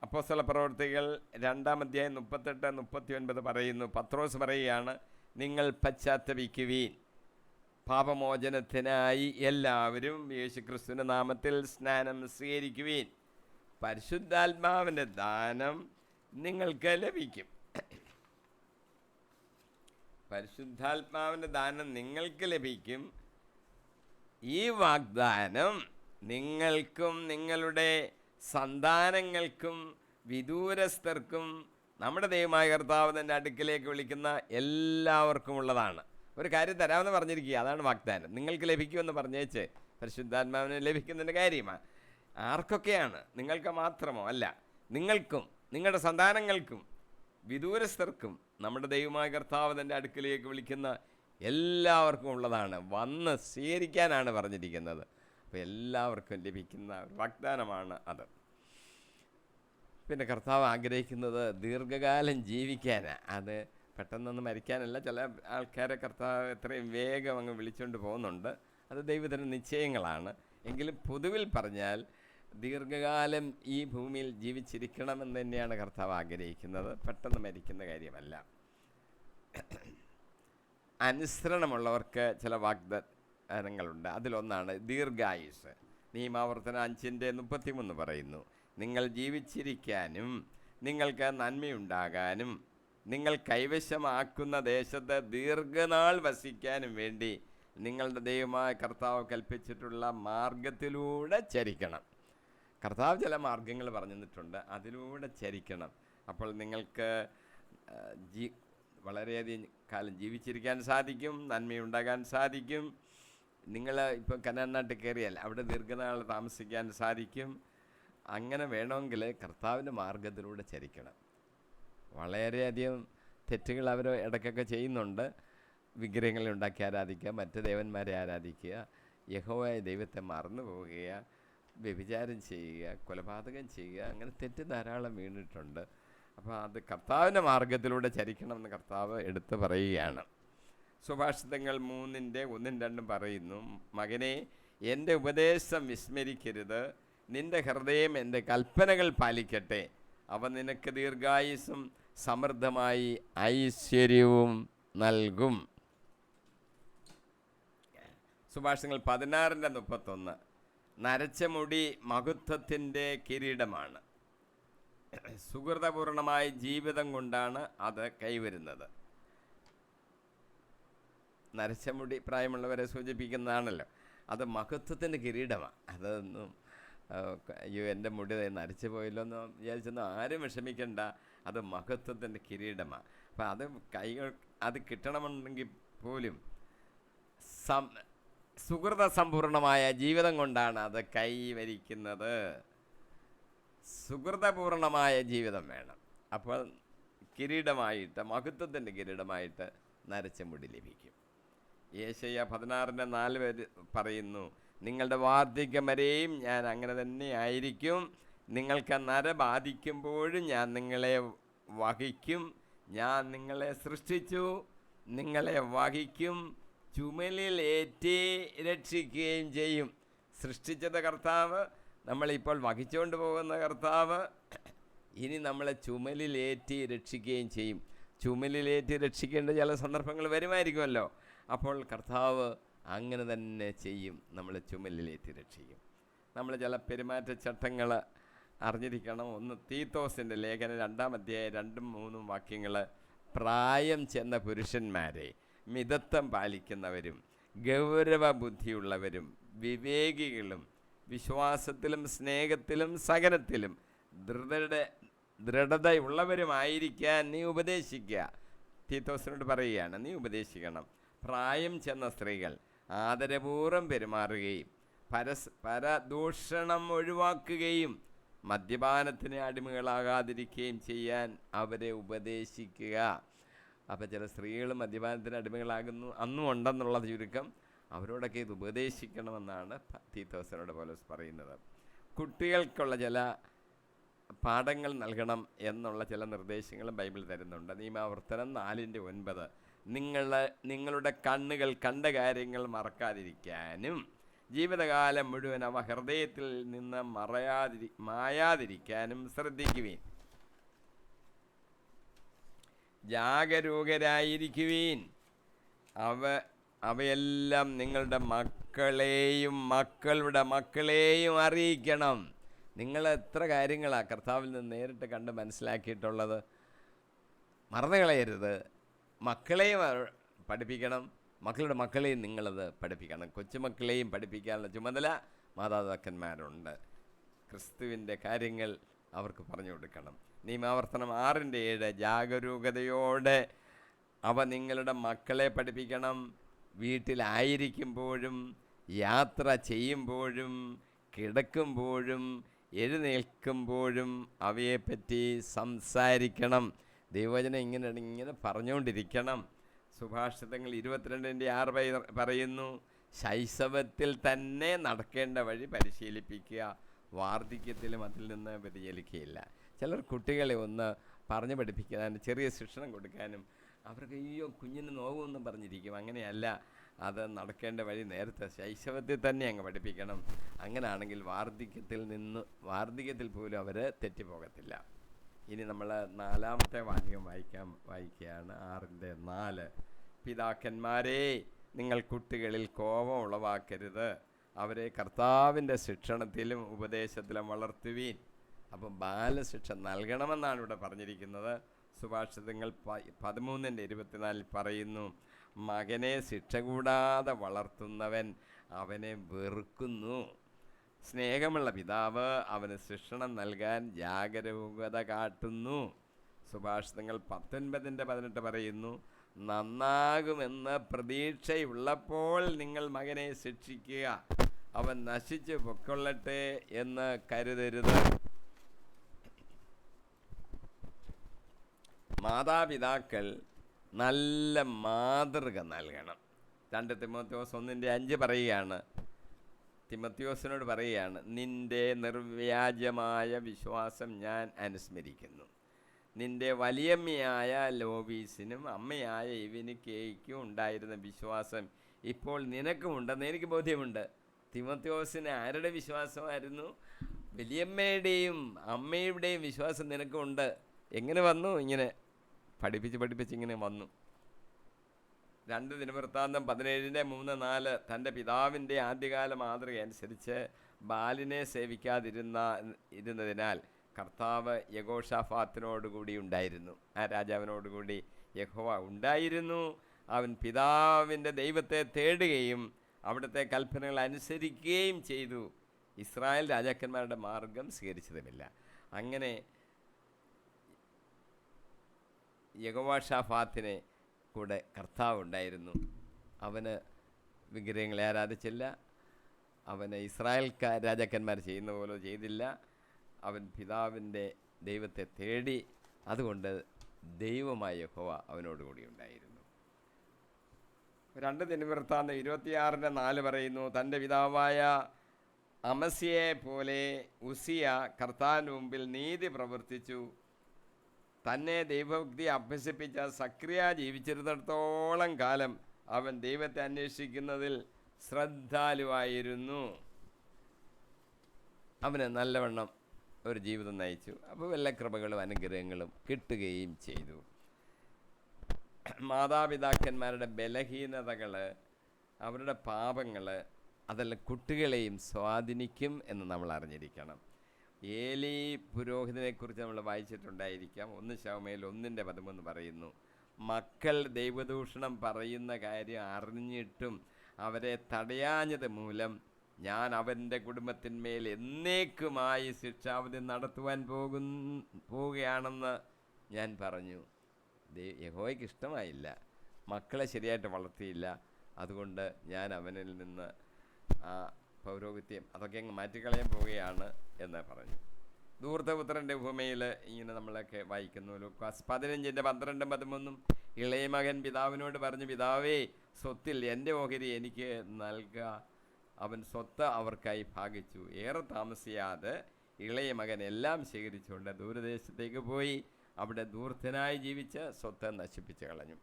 അപ്പോസ്തല പ്രവൃത്തികൾ 2-ാം അധ്യായം 38-39 പറയുന്നു. പത്രോസ് പറയുകയാണ്, നിങ്ങൾ പശ്ചാത്തപിക്കുവീൻ, പാപമോചനത്തിനായി എല്ലാവരും യേശുക്രിസ്തുവിൻ്റെ നാമത്തിൽ സ്നാനം സ്വീകരിക്കുവീൻ, പരിശുദ്ധാത്മാവിൻ്റെ ദാനം നിങ്ങൾക്ക് ലഭിക്കും. പരിശുദ്ധാത്മാവിൻ്റെ ദാനം നിങ്ങൾക്ക് ലഭിക്കും. ഈ വാഗ്ദാനം നിങ്ങൾക്കും നിങ്ങളുടെ സന്താനങ്ങൾക്കും വിദൂരസ്ഥർക്കും നമ്മുടെ ദൈവമായ കർത്താവ് തൻ്റെ അടുക്കിലേക്ക് വിളിക്കുന്ന എല്ലാവർക്കും ഉള്ളതാണ്. ഒരു കാര്യം തരാമെന്ന് പറഞ്ഞിരിക്കുക, അതാണ് വാഗ്ദാനം. നിങ്ങൾക്ക് ലഭിക്കുമെന്ന് പറഞ്ഞേച്ച് പരിശുദ്ധാത്മാവിന് ലഭിക്കുന്നതിൻ്റെ കാര്യമാണ്. ആർക്കൊക്കെയാണ്? നിങ്ങൾക്ക് മാത്രമോ? അല്ല, നിങ്ങൾക്കും നിങ്ങളുടെ സന്താനങ്ങൾക്കും വിദൂരസ്ഥർക്കും നമ്മുടെ ദൈവമായ കർത്താവ് തൻ്റെ അടുക്കിലേക്ക് വിളിക്കുന്ന എല്ലാവർക്കും ഉള്ളതാണ്. വന്ന് സ്വീകരിക്കാനാണ് പറഞ്ഞിരിക്കുന്നത്. അപ്പോൾ എല്ലാവർക്കും ലഭിക്കുന്ന വാഗ്ദാനമാണ് അത്. പിന്നെ കർത്താവ് ആഗ്രഹിക്കുന്നത് ദീർഘകാലം ജീവിക്കാനാണ്. അത് പെട്ടെന്നൊന്നും മരിക്കാനല്ല. ചില ആൾക്കാരെ കർത്താവ് എത്രയും വേഗം അങ്ങ് വിളിച്ചുകൊണ്ട് പോകുന്നുണ്ട്. അത് ദൈവത്തിൻ്റെ നിശ്ചയങ്ങളാണ്. എങ്കിലും പൊതുവിൽ പറഞ്ഞാൽ ദീർഘകാലം ഈ ഭൂമിയിൽ ജീവിച്ചിരിക്കണമെന്ന് തന്നെയാണ് കർത്താവ് ആഗ്രഹിക്കുന്നത്. പെട്ടെന്ന് മരിക്കുന്ന കാര്യമല്ല. അനുസരണമുള്ളവർക്ക് ചില വാഗ്ദാനങ്ങളുണ്ട്. അതിലൊന്നാണ് ദീർഘായുസ്. നിയമാവർത്തനം 5:33 പറയുന്നു, നിങ്ങൾ ജീവിച്ചിരിക്കാനും നിങ്ങൾക്ക് നന്മയുണ്ടാകാനും നിങ്ങൾ കൈവശമാക്കുന്ന ദേശത്ത് ദീർഘനാൾ വസിക്കാനും വേണ്ടി നിങ്ങളുടെ ദൈവമായ കർത്താവ് കൽപ്പിച്ചിട്ടുള്ള മാർഗത്തിലൂടെ ചരിക്കണം. കർത്താവ് ചില മാർഗങ്ങൾ പറഞ്ഞു തന്നിട്ടുണ്ട്, അതിലൂടെ ചരിക്കണം. അപ്പോൾ നിങ്ങൾക്ക് വളരെയധികം കാലം ജീവിച്ചിരിക്കാൻ സാധിക്കും, നന്മയുണ്ടാകാൻ സാധിക്കും. നിങ്ങൾ ഇപ്പോൾ കനാൻ നാട്ടിൽ കയറിയാൽ അവിടെ ദീർഘനാൾ താമസിക്കാൻ സാധിക്കും. അങ്ങനെ വേണമെങ്കിൽ കർത്താവിൻ്റെ മാർഗത്തിലൂടെ ചരിക്കണം. വളരെയധികം തെറ്റുകൾ അവർ ഇടയ്ക്കൊക്കെ ചെയ്യുന്നുണ്ട്. വിഗ്രഹങ്ങളെ ഉണ്ടാക്കി ആരാധിക്കുക, മറ്റ് ദേവന്മാരെ ആരാധിക്കുക, യഹോവയായ ദൈവത്തെ മറന്നു പോവുക, വ്യഭിചാരം ചെയ്യുക, കൊലപാതകം ചെയ്യുക, അങ്ങനെ തെറ്റ് ധാരാളം വീണിട്ടുണ്ട്. അപ്പോൾ അത് കർത്താവിൻ്റെ മാർഗത്തിലൂടെ ചരിക്കണമെന്ന് കർത്താവ് എടുത്ത് പറയുകയാണ്. സുഭാഷിതങ്ങൾ 3:1-2 പറയുന്നു, മകനെ, എൻ്റെ ഉപദേശം വിസ്മരിക്കരുത്, നിൻ്റെ ഹൃദയം എൻ്റെ കൽപ്പനകൾ പാലിക്കട്ടെ, അവ നിനക്ക് ദീർഘായുസ്സും സമൃദ്ധമായി ഐശ്വര്യവും നൽകും. സുഭാഷിതങ്ങൾ 16:31, നരച്ച മുടി മഹത്വത്തിൻ്റെ കിരീടമാണ്, സുഹൃതപൂർണമായ ജീവിതം കൊണ്ടാണ് അത് കൈവരുന്നത്. നരച്ച മുടി പ്രായമുള്ളവരെ സൂചിപ്പിക്കുന്നതാണല്ലോ. അത് മഹത്വത്തിൻ്റെ കിരീടമാണ്. അതൊന്നും അയ്യോ എൻ്റെ മുടി നരച്ചു പോയല്ലോ എന്ന് വിചാരിച്ചൊന്നും ആരും വിഷമിക്കണ്ട. അത് മഹത്വത്തിൻ്റെ കിരീടമാണ്. അപ്പം അത് കിട്ടണമെന്നുണ്ടെങ്കിൽ പോലും സുഹൃത സമ്പൂർണമായ ജീവിതം കൊണ്ടാണ് അത് കൈവരിക്കുന്നത്. സുഹൃതപൂർണമായ ജീവിതം വേണം. അപ്പോൾ കിരീടമായിട്ട്, മഹത്വത്തിൻ്റെ കിരീടമായിട്ട് നരച്ച മുടി ലഭിക്കും. യേശയ്യ 16:4 പറയുന്നു, നിങ്ങളുടെ വാർദ്ധക്യം വരെയും ഞാൻ അങ്ങനെ തന്നെ ആയിരിക്കും, നിങ്ങൾക്ക് നര ബാധിക്കുമ്പോഴും ഞാൻ നിങ്ങളെ വഹിക്കും, ഞാൻ നിങ്ങളെ സൃഷ്ടിച്ചു, നിങ്ങളെ വഹിക്കും, ചുമലിൽ ഏറ്റി രക്ഷിക്കുകയും ചെയ്യും. സൃഷ്ടിച്ചത് കർത്താവ്, നമ്മളിപ്പോൾ വഹിച്ചുകൊണ്ട് പോകുന്ന കർത്താവ് ഇനി നമ്മളെ ചുമലിലേറ്റി രക്ഷിക്കുകയും ചെയ്യും. ചുമലിലേറ്റി രക്ഷിക്കേണ്ട ചില സന്ദർഭങ്ങൾ വരുമായിരിക്കുമല്ലോ. അപ്പോൾ കർത്താവ് അങ്ങനെ തന്നെ ചെയ്യും, നമ്മളെ ചുമലിലേറ്റി രക്ഷിക്കും. നമ്മൾ ചില പെരുമാറ്റച്ചട്ടങ്ങൾ അറിഞ്ഞിരിക്കണം. ഒന്ന് തീത്തോസിൻ്റെ ലേഖനം 2-ാം അധ്യായം 2-3 വാക്യങ്ങൾ. പ്രായം ചെന്ന പുരുഷന്മാരെ മിതത്വം പാലിക്കുന്നവരും ഗൗരവ ബുദ്ധിയുള്ളവരും വിവേകികളും വിശ്വാസത്തിലും സ്നേഹത്തിലും സഹനത്തിലും ദൃഢതയുള്ളവരുമായിരിക്കാൻ നീ ഉപദേശിക്കുക. തീത്തോസിനോട് പറയുകയാണ്, നീ ഉപദേശിക്കണം. പ്രായം ചെന്ന സ്ത്രീകൾ ആദരപൂർവ്വം പെരുമാറുകയും പരദൂഷണം ഒഴിവാക്കുകയും മദ്യപാനത്തിന് അടിമകളാകാതിരിക്കുകയും ചെയ്യാൻ അവരെ ഉപദേശിക്കുക. അപ്പോൾ ചില സ്ത്രീകൾ മദ്യപാനത്തിന് അടിമകളാകുന്നു, അന്നും ഉണ്ടെന്നുള്ള ചുരുക്കം. അവരോടൊക്കെ ഇത് ഉപദേശിക്കണമെന്നാണ് തീത്തോസിനോട് പൗലോസ് പറയുന്നത്. കുട്ടികൾക്കുള്ള ചില പാഠങ്ങൾ നൽകണം എന്നുള്ള ചില നിർദ്ദേശങ്ങളും ബൈബിൾ തരുന്നുണ്ട്. നിയമാവർത്തനം 4:9 നിങ്ങളുടെ കണ്ണുകൾ കണ്ട കാര്യങ്ങൾ മറക്കാതിരിക്കാനും ജീവിതകാലം മുഴുവൻ അവ ഹൃദയത്തിൽ നിന്ന് മായാതിരിക്കാനും ശ്രദ്ധിക്കുവീൻ. ജാഗരൂകരായിരിക്കുവീൻ. അവയെല്ലാം നിങ്ങളുടെ മക്കളെയും മക്കളുടെ മക്കളെയും അറിയിക്കണം. നിങ്ങൾ എത്ര കാര്യങ്ങളാണ് കർത്താവിൽ നിന്ന് നേരിട്ട് കണ്ട് മനസ്സിലാക്കിയിട്ടുള്ളത്. മറന്നു കളയരുത്. മക്കളെയും പഠിപ്പിക്കണം, മക്കളുടെ മക്കളെയും നിങ്ങളത് പഠിപ്പിക്കണം. കൊച്ചുമക്കളെയും പഠിപ്പിക്കാനുള്ള ചുമതല മാതാപിതാക്കന്മാരുണ്ട്. ക്രിസ്തുവിൻ്റെ കാര്യങ്ങൾ അവർക്ക് പറഞ്ഞു കൊടുക്കണം. നിയമാവർത്തനം 6:7 ജാഗരൂകതയോടെ അവ നിങ്ങളുടെ മക്കളെ പഠിപ്പിക്കണം. വീട്ടിലായിരിക്കുമ്പോഴും യാത്ര ചെയ്യുമ്പോഴും കിടക്കുമ്പോഴും എഴുന്നേൽക്കുമ്പോഴും അവയെപ്പറ്റി സംസാരിക്കണം. ദൈവവചനം ഇങ്ങനെ പറഞ്ഞുകൊണ്ടിരിക്കണം. സുഭാഷിതങ്ങൾ 22:6 പറയുന്നു, ശൈശവത്തിൽ തന്നെ നടക്കേണ്ട വഴി പരിശീലിപ്പിക്കുക, വാർദ്ധക്യത്തിലും അതിൽ നിന്ന് വ്യതിചലിക്കുകയില്ല. ചിലർ കുട്ടികളെ ഒന്ന് പറഞ്ഞു പഠിപ്പിക്കാനും ചെറിയ ശിക്ഷണം കൊടുക്കാനും അവർക്ക് അയ്യോ കുഞ്ഞിന് നോവുമെന്നും പറഞ്ഞിരിക്കും. അങ്ങനെയല്ല, അത് നടക്കേണ്ട വഴി നേരത്തെ ശൈശവത്തിൽ തന്നെ അങ്ങ് പഠിപ്പിക്കണം. അങ്ങനെയാണെങ്കിൽ വാർദ്ധക്യത്തിൽ പോലും അവർ തെറ്റിപ്പോകത്തില്ല. ഇനി നമ്മൾ 4-ാമത്തെ വാചകം വായിക്കുകയാണ്. 6:4 പിതാക്കന്മാരെ, നിങ്ങൾ കുട്ടികളിൽ കോപം ഉളവാക്കരുത്, അവരെ കർത്താവിൻ്റെ ശിക്ഷണത്തിലും ഉപദേശത്തിലും വളർത്തുവീൻ. അപ്പം ബാലശിക്ഷ നൽകണമെന്നാണ് ഇവിടെ പറഞ്ഞിരിക്കുന്നത്. സുഭാഷിതങ്ങൾ 13:24 പറയുന്നു, മകനെ ശിക്ഷ കൂടാതെ വളർത്തുന്നവൻ അവനെ വെറുക്കുന്നു. സ്നേഹമുള്ള പിതാവ് അവന് ശിക്ഷണം നൽകാൻ ജാഗരൂകത കാട്ടുന്നു. സുഭാഷിതങ്ങൾ 19:18 പറയുന്നു, നന്നാകുമെന്ന് പ്രതീക്ഷയുള്ളപ്പോൾ നിങ്ങൾ മകനെ ശിക്ഷിക്കുക, അവൻ നശിച്ചു പൊക്കൊള്ളട്ടെ എന്ന് കരുതരുത്. മാതാപിതാക്കൾ നല്ല മാതൃക നൽകണം. 2 തിമോത്തിയോസ് 1:5 പറയുകയാണ്, തിമോത്തിയോസിനോട് പറയുകയാണ്, നിന്റെ നിർവ്യാജമായ വിശ്വാസം ഞാൻ അനുസ്മരിക്കുന്നു. നിന്റെ വലിയമ്മയായ ലോബീസിനും അമ്മയായ ഇവനിക്കേയ്ക്കും ഉണ്ടായിരുന്ന വിശ്വാസം ഇപ്പോൾ നിനക്കുമുണ്ടെന്ന് എനിക്ക് ബോധ്യമുണ്ട്. തിമോത്തിയോസിന് ആരുടെ വിശ്വാസമായിരുന്നു? വലിയമ്മയുടെയും അമ്മയുടെയും വിശ്വാസം നിനക്കുമുണ്ട്. എങ്ങനെ വന്നു? ഇങ്ങനെ പഠിപ്പിച്ച് ഇങ്ങനെ വന്നു. 2 ദിനവൃത്താന്തം 17:3-4 തൻ്റെ പിതാവിൻ്റെ ആദ്യകാല മാതൃക അനുസരിച്ച് ബാലിനെ സേവിക്കാതിരുന്നതിനാൽ കർത്താവ് യഹോഷാഫാത്തിനോടുകൂടി ഉണ്ടായിരുന്നു. ആ രാജാവിനോടുകൂടി യഹോവ ഉണ്ടായിരുന്നു. അവൻ പിതാവിൻ്റെ ദൈവത്തെ തേടുകയും അവിടുത്തെ കൽപ്പനകൾ അനുസരിക്കുകയും ചെയ്തു. ഇസ്രായേൽ രാജാക്കന്മാരുടെ മാർഗം സ്വീകരിച്ചതുമില്ല. അങ്ങനെ യഹോഷാഫാത്തിനെ കൂടെ കർത്താവ് ഉണ്ടായിരുന്നു. അവന് വിഗ്രഹങ്ങളെ ആരാധിച്ചില്ല. അവന് ഇസ്രായേൽ രാജാക്കന്മാർ ചെയ്യുന്ന പോലെ ചെയ്തില്ല. അവൻ പിതാവിൻ്റെ ദൈവത്തെ തേടി. അതുകൊണ്ട് ദൈവമായ യഹോവ അവനോടുകൂടി ഉണ്ടായിരുന്നു. 2 ദിനവൃത്താന്തം 26:4 പറയുന്നു, തൻ്റെ പിതാവായ അമസ്യയെ പോലെ ഉസിയ കർത്താവിന് മുമ്പിൽ നീതി പ്രവർത്തിച്ചു. തന്നെ ദൈവഭക്തി അഭ്യസിപ്പിച്ച സക്രിയ ജീവിച്ചിരുന്നിടത്തോളം കാലം അവൻ ദൈവത്തെ അന്വേഷിക്കുന്നതിൽ ശ്രദ്ധാലുവായിരുന്നു. അവന് നല്ലവണ്ണം ഒരു ജീവിതം നയിച്ചു. അപ്പോൾ വല്ല കൃപകളും അനുഗ്രഹങ്ങളും കിട്ടുകയും ചെയ്തു. മാതാപിതാക്കന്മാരുടെ ബലഹീനതകൾ, അവരുടെ പാപങ്ങൾ, അതെല്ലാം കുട്ടികളെയും സ്വാധീനിക്കും എന്ന് നമ്മൾ അറിഞ്ഞിരിക്കണം. ഏലി പുരോഹിതനെക്കുറിച്ച് നമ്മൾ വായിച്ചിട്ടുണ്ടായിരിക്കാം. 1 ശമൂവേൽ 1:13 പറയുന്നു, മക്കൾ ദൈവദൂഷണം പറയുന്ന കാര്യം അറിഞ്ഞിട്ടും അവരെ തടയാഞ്ഞത് മൂലം ഞാൻ അവൻ്റെ കുടുംബത്തിന്മേൽ എന്നേക്കുമായി ശിക്ഷാവിധി നടത്തുവാൻ പോവുകയാണെന്ന് ഞാൻ പറഞ്ഞു. യഹോവയ്ക്ക് ഇഷ്ടമായില്ല, മക്കളെ ശരിയായിട്ട് വളർത്തിയില്ല. അതുകൊണ്ട് ഞാൻ അവനിൽ നിന്ന് ആ പൗരോഹിത്യം അതൊക്കെ അങ്ങ് മാറ്റിക്കളയാൻ പോവുകയാണ് എന്ന് പറഞ്ഞു. ധൂർത്തപുത്രൻ്റെ ഉപമയിൽ ഇങ്ങനെ നമ്മളൊക്കെ വായിക്കുന്നു. ലൂക്കാസ് 15:12-13 ഇളയ മകൻ പിതാവിനോട് പറഞ്ഞു, പിതാവേ, സ്വത്തിൽ എൻ്റെ ഓഹരി എനിക്ക് നൽകുക. അവൻ സ്വത്ത് അവർക്കായി ഭാഗിച്ചു. ഏറെ താമസിയാതെ ഇളയ മകൻ എല്ലാം ശേഖരിച്ചുകൊണ്ട് ദൂരദേശത്തേക്ക് പോയി അവിടെ ധൂർത്തനായി ജീവിച്ച് സ്വത്ത് നശിപ്പിച്ച് കളഞ്ഞു.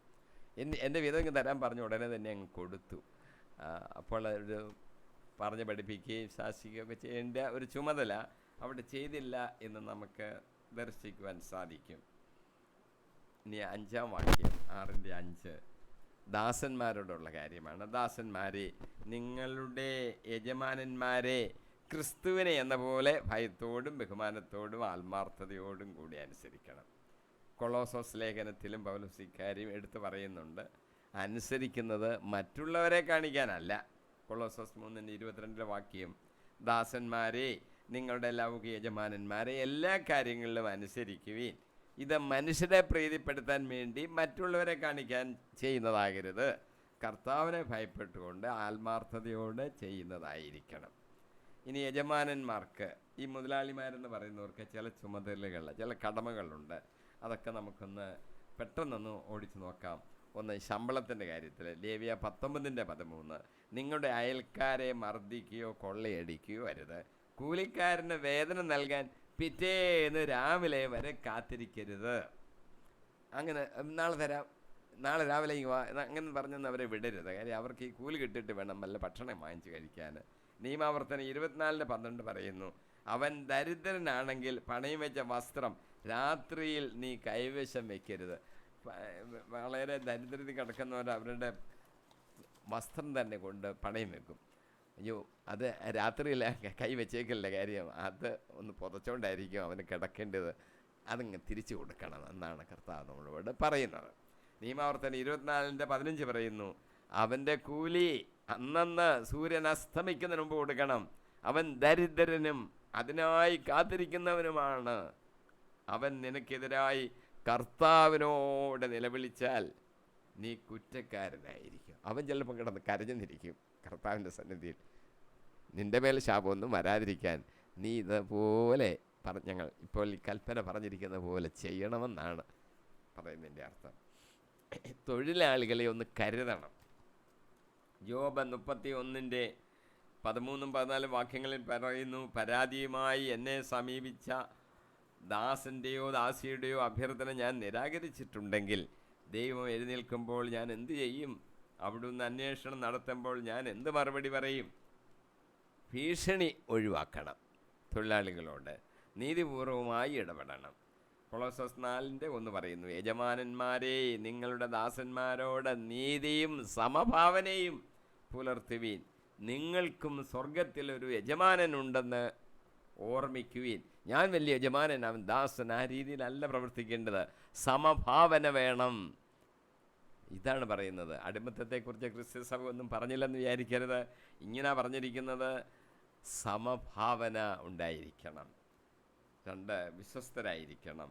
എൻ്റെ വിധം തരാൻ പറഞ്ഞു. ഉടനെ തന്നെ അങ്ങ് കൊടുത്തു. അപ്പോൾ ഒരു പറഞ്ഞ് പഠിപ്പിക്കുകയും ശാസിക്കുകയൊക്കെ ചെയ്യേണ്ട ഒരു ചുമതല അവിടെ ചെയ്തില്ല എന്ന് നമുക്ക് ദർശിക്കുവാൻ സാധിക്കും. ഇനി 5-ാം വാക്യം 6:5 ദാസന്മാരോടുള്ള കാര്യമാണ്. ദാസന്മാരെ, നിങ്ങളുടെ യജമാനന്മാരെ ക്രിസ്തുവിനെ എന്ന പോലെ ഭയത്തോടും ബഹുമാനത്തോടും ആത്മാർത്ഥതയോടും കൂടി അനുസരിക്കണം. കൊളോസോസ് ലേഖനത്തിലും പൗലോസ് ഇക്കാര്യം എടുത്തു പറയുന്നുണ്ട്. അനുസരിക്കുന്നത് മറ്റുള്ളവരെ കാണിക്കാനല്ല. കൊളോസോസ് 3:22 വാക്യം, ദാസന്മാരെ, നിങ്ങളുടെ ലൗകിക യജമാനന്മാരെ എല്ലാ കാര്യങ്ങളിലും അനുസരിക്കുവിൻ. ഇത് മനുഷ്യരെ പ്രീതിപ്പെടുത്താൻ വേണ്ടി മറ്റുള്ളവരെ കാണിക്കാൻ ചെയ്യുന്നതാകരുത്. കർത്താവിനെ ഭയപ്പെട്ടുകൊണ്ട് ആത്മാർത്ഥതയോടെ ചെയ്യുന്നതായിരിക്കണം. ഇനി യജമാനന്മാർക്ക്, ഈ മുതലാളിമാരെന്ന് പറയുന്നവർക്ക് ചില ചുമതലകൾ, ചില കടമകളുണ്ട്. അതൊക്കെ നമുക്കൊന്ന് പെട്ടെന്നൊന്ന് ഓടിച്ചു നോക്കാം. ഒന്ന്, ശമ്പളത്തിൻ്റെ കാര്യത്തിൽ ലേവ്യ 19:13 നിങ്ങളുടെ അയൽക്കാരെ മർദ്ദിക്കുകയോ കൊള്ളയടിക്കുകയോ അരുത്. കൂലിക്കാരന് വേതനം നൽകാൻ പിറ്റേന്ന് രാവിലെ വരെ കാത്തിരിക്കരുത്. അങ്ങനെ നാളെ തരാം, നാളെ രാവിലെ അങ്ങനെ പറഞ്ഞൊന്നും അവരെ വിടരുത്. കാര്യം അവർക്ക് ഈ കൂലി കിട്ടിയിട്ട് വേണം വല്ല ഭക്ഷണം വാങ്ങിച്ച് കഴിക്കാൻ. നിയമാവർത്തനം 24:12 പറയുന്നു, അവൻ ദരിദ്രനാണെങ്കിൽ പണയം വെച്ച വസ്ത്രം രാത്രിയിൽ നീ കൈവശം വയ്ക്കരുത്. വളരെ ദരിദ്രത്തിൽ കിടക്കുന്നവർ അവരുടെ വസ്ത്രം തന്നെ കൊണ്ട് പണയം വെക്കും. അയ്യോ, അത് രാത്രിയിൽ കൈ വെച്ചേക്കല്ല കാര്യം, അത് ഒന്ന് പുതച്ചോണ്ടായിരിക്കും അവന് കിടക്കേണ്ടത്. അതങ്ങ് തിരിച്ചു കൊടുക്കണം എന്നാണ് കർത്താവ് നമ്മളോട് പറയുന്നത്. നിയമാവർത്തനം 24:15 പറയുന്നു, അവൻ്റെ കൂലി അന്നന്ന് സൂര്യൻ അസ്തമിക്കുന്നതിന് മുമ്പ് കൊടുക്കണം. അവൻ ദരിദ്രനും അതിനായി കാത്തിരിക്കുന്നവനുമാണ്. അവൻ നിനക്കെതിരായി കർത്താവിനോട് നിലവിളിച്ചാൽ നീ കുറ്റക്കാരനായിരിക്കും. അവൻ ചിലപ്പോൾ കിടന്ന് കരഞ്ഞെന്നിരിക്കും കർത്താവിൻ്റെ സന്നിധിയിൽ. നിൻ്റെ മേൽ ശാപമൊന്നും വരാതിരിക്കാൻ നീ ഇതുപോലെ ഞങ്ങൾ ഇപ്പോൾ ഈ കൽപ്പന പറഞ്ഞിരിക്കുന്ന പോലെ ചെയ്യണമെന്നാണ് പറയുന്നതിൻ്റെ അർത്ഥം. തൊഴിലാളികളെ ഒന്ന് കരുതണം. ജോബ് 31:13-14 വാക്യങ്ങളിൽ പറയുന്നു, പരാതിയുമായി എന്നെ സമീപിച്ച ദാസൻ്റെയോ ദാസിയുടെയോ അഭ്യർത്ഥന ഞാൻ നിരാകരിച്ചിട്ടുണ്ടെങ്കിൽ ദൈവം എഴുന്നേൽക്കുമ്പോൾ ഞാൻ എന്തു ചെയ്യും? അവിടുന്ന് അന്വേഷണം നടത്തുമ്പോൾ ഞാൻ എന്ത് മറുപടി പറയും? ഭീഷണി ഒഴിവാക്കണം. തൊഴിലാളികളോട് നീതിപൂർവമായി ഇടപെടണം. കൊളോസസ് 4:1 പറയുന്നു, യജമാനന്മാരെ, നിങ്ങളുടെ ദാസന്മാരോട് നീതിയും സമഭാവനയും പുലർത്തുവീൻ. നിങ്ങൾക്കും സ്വർഗത്തിലൊരു യജമാനനുണ്ടെന്ന് ഓർമ്മിക്കുവീൻ. ഞാൻ വലിയ യജമാനൻ, അവൻ ദാസൻ. ആ രീതിയിലല്ല പ്രവർത്തിക്കേണ്ടത്. സമഭാവന വേണം. ഇതാണ് പറയുന്നത്. അടിമത്തത്തെക്കുറിച്ച് ക്രിസ്ത്യ സഭ ഒന്നും പറഞ്ഞില്ലെന്ന് വിചാരിക്കരുത്. ഇങ്ങനെ പറഞ്ഞിരിക്കുന്നത് സമഭാവന ഉണ്ടായിരിക്കണം. 2, വിശ്വസ്തരായിരിക്കണം.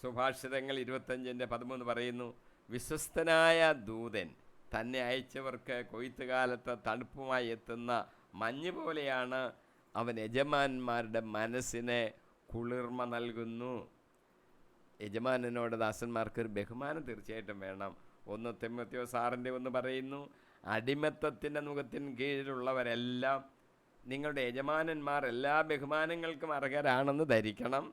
സുഭാഷിതങ്ങൾ 25:13 പറയുന്നു, വിശ്വസ്തനായ ദൂതൻ തന്നെ അയച്ചവർക്ക് കൊയ്ത്തുകാലത്ത് തണുപ്പുമായി എത്തുന്ന മഞ്ഞ് പോലെയാണ്. അവൻ യജമാനന്മാരുടെ മനസ്സിന് കുളിർമ നൽകുന്നു. യജമാനനോട് ദാസന്മാർക്കൊരു ബഹുമാനം തീർച്ചയായിട്ടും വേണം. 1 തിമോഥെയോസ് 6:1 പറയുന്നു, അടിമത്തത്തിൻ്റെ നുകത്തിന് കീഴിലുള്ളവരെല്ലാം നിങ്ങളുടെ യജമാനന്മാർ എല്ലാ ബഹുമാനങ്ങൾക്കും അർഹരാണെന്ന് ധരിക്കണം.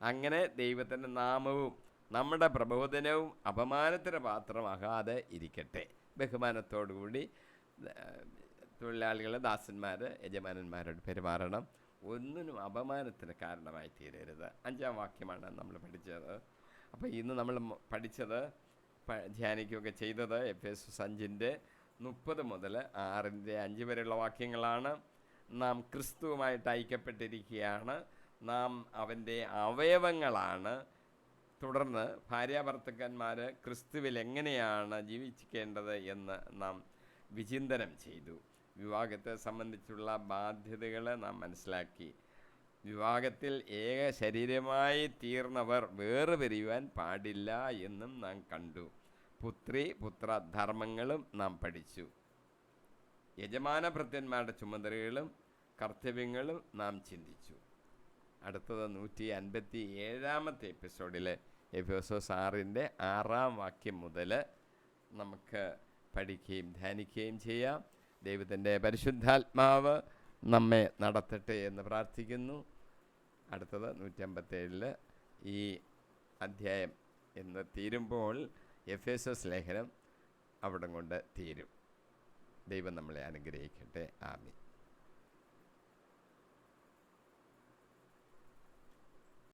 അങ്ങനെ ദൈവത്തിൻ്റെ നാമവും നമ്മുടെ പ്രബോധനവും അപമാനത്തിന് പാത്രമാകാതെ ഇരിക്കട്ടെ. ബഹുമാനത്തോടുകൂടി തൊഴിലാളികൾ, ദാസന്മാർ യജമാനന്മാരോട് പെരുമാറണം. ഒന്നിനും അപമാനത്തിന് കാരണമായി തീരരുത്. 5-ാം വാക്യമാണ് നമ്മൾ പഠിച്ചത്. അപ്പോൾ ഇന്ന് നമ്മൾ പഠിച്ചത്, ധ്യാനിക്കുകയൊക്കെ ചെയ്തത് എഫേസ്യർ 5:30 മുതൽ 6:5 വരെയുള്ള വാക്യങ്ങളാണ്. നാം ക്രിസ്തുവുമായിട്ട് ഐക്യപ്പെട്ടിരിക്കുകയാണ്. നാം അവൻ്റെ അവയവങ്ങളാണ്. തുടർന്ന് ഭാര്യാഭർത്തക്കന്മാർ ക്രിസ്തുവിൽ എങ്ങനെയാണ് ജീവിക്കേണ്ടത് എന്ന് നാം വിചിന്തനം ചെയ്തു. വിവാഹത്തെ സംബന്ധിച്ചുള്ള ബാധ്യതകൾ നാം മനസ്സിലാക്കി. വിവാഹത്തിൽ ഏക ശരീരമായി തീർന്നവർ വേർപിരിയുവാൻ പാടില്ല എന്നും നാം കണ്ടു. പുത്രി പുത്ര ധർമ്മങ്ങളും നാം പഠിച്ചു. യജമാന ഭൃത്യന്മാരുടെ ചുമതലകളും കർത്തവ്യങ്ങളും നാം ചിന്തിച്ചു. അടുത്തത് 157-ാമത്തെ എപ്പിസോഡിൽ എഫേസ്യർ 6:6 വാക്യം മുതൽ നമുക്ക് പഠിക്കുകയും ധ്യാനിക്കുകയും ചെയ്യാം. ദൈവത്തിൻ്റെ പരിശുദ്ധാത്മാവ് നമ്മെ നടത്തട്ടെ എന്ന് പ്രാർത്ഥിക്കുന്നു. അടുത്തത് 157 ഈ അധ്യായം എന്ന് തീരുമ്പോൾ എഫേസ്യർ ലേഖനം അവിടം കൊണ്ട് തീരും. ദൈവം നമ്മളെ അനുഗ്രഹിക്കട്ടെ. ആമീൻ.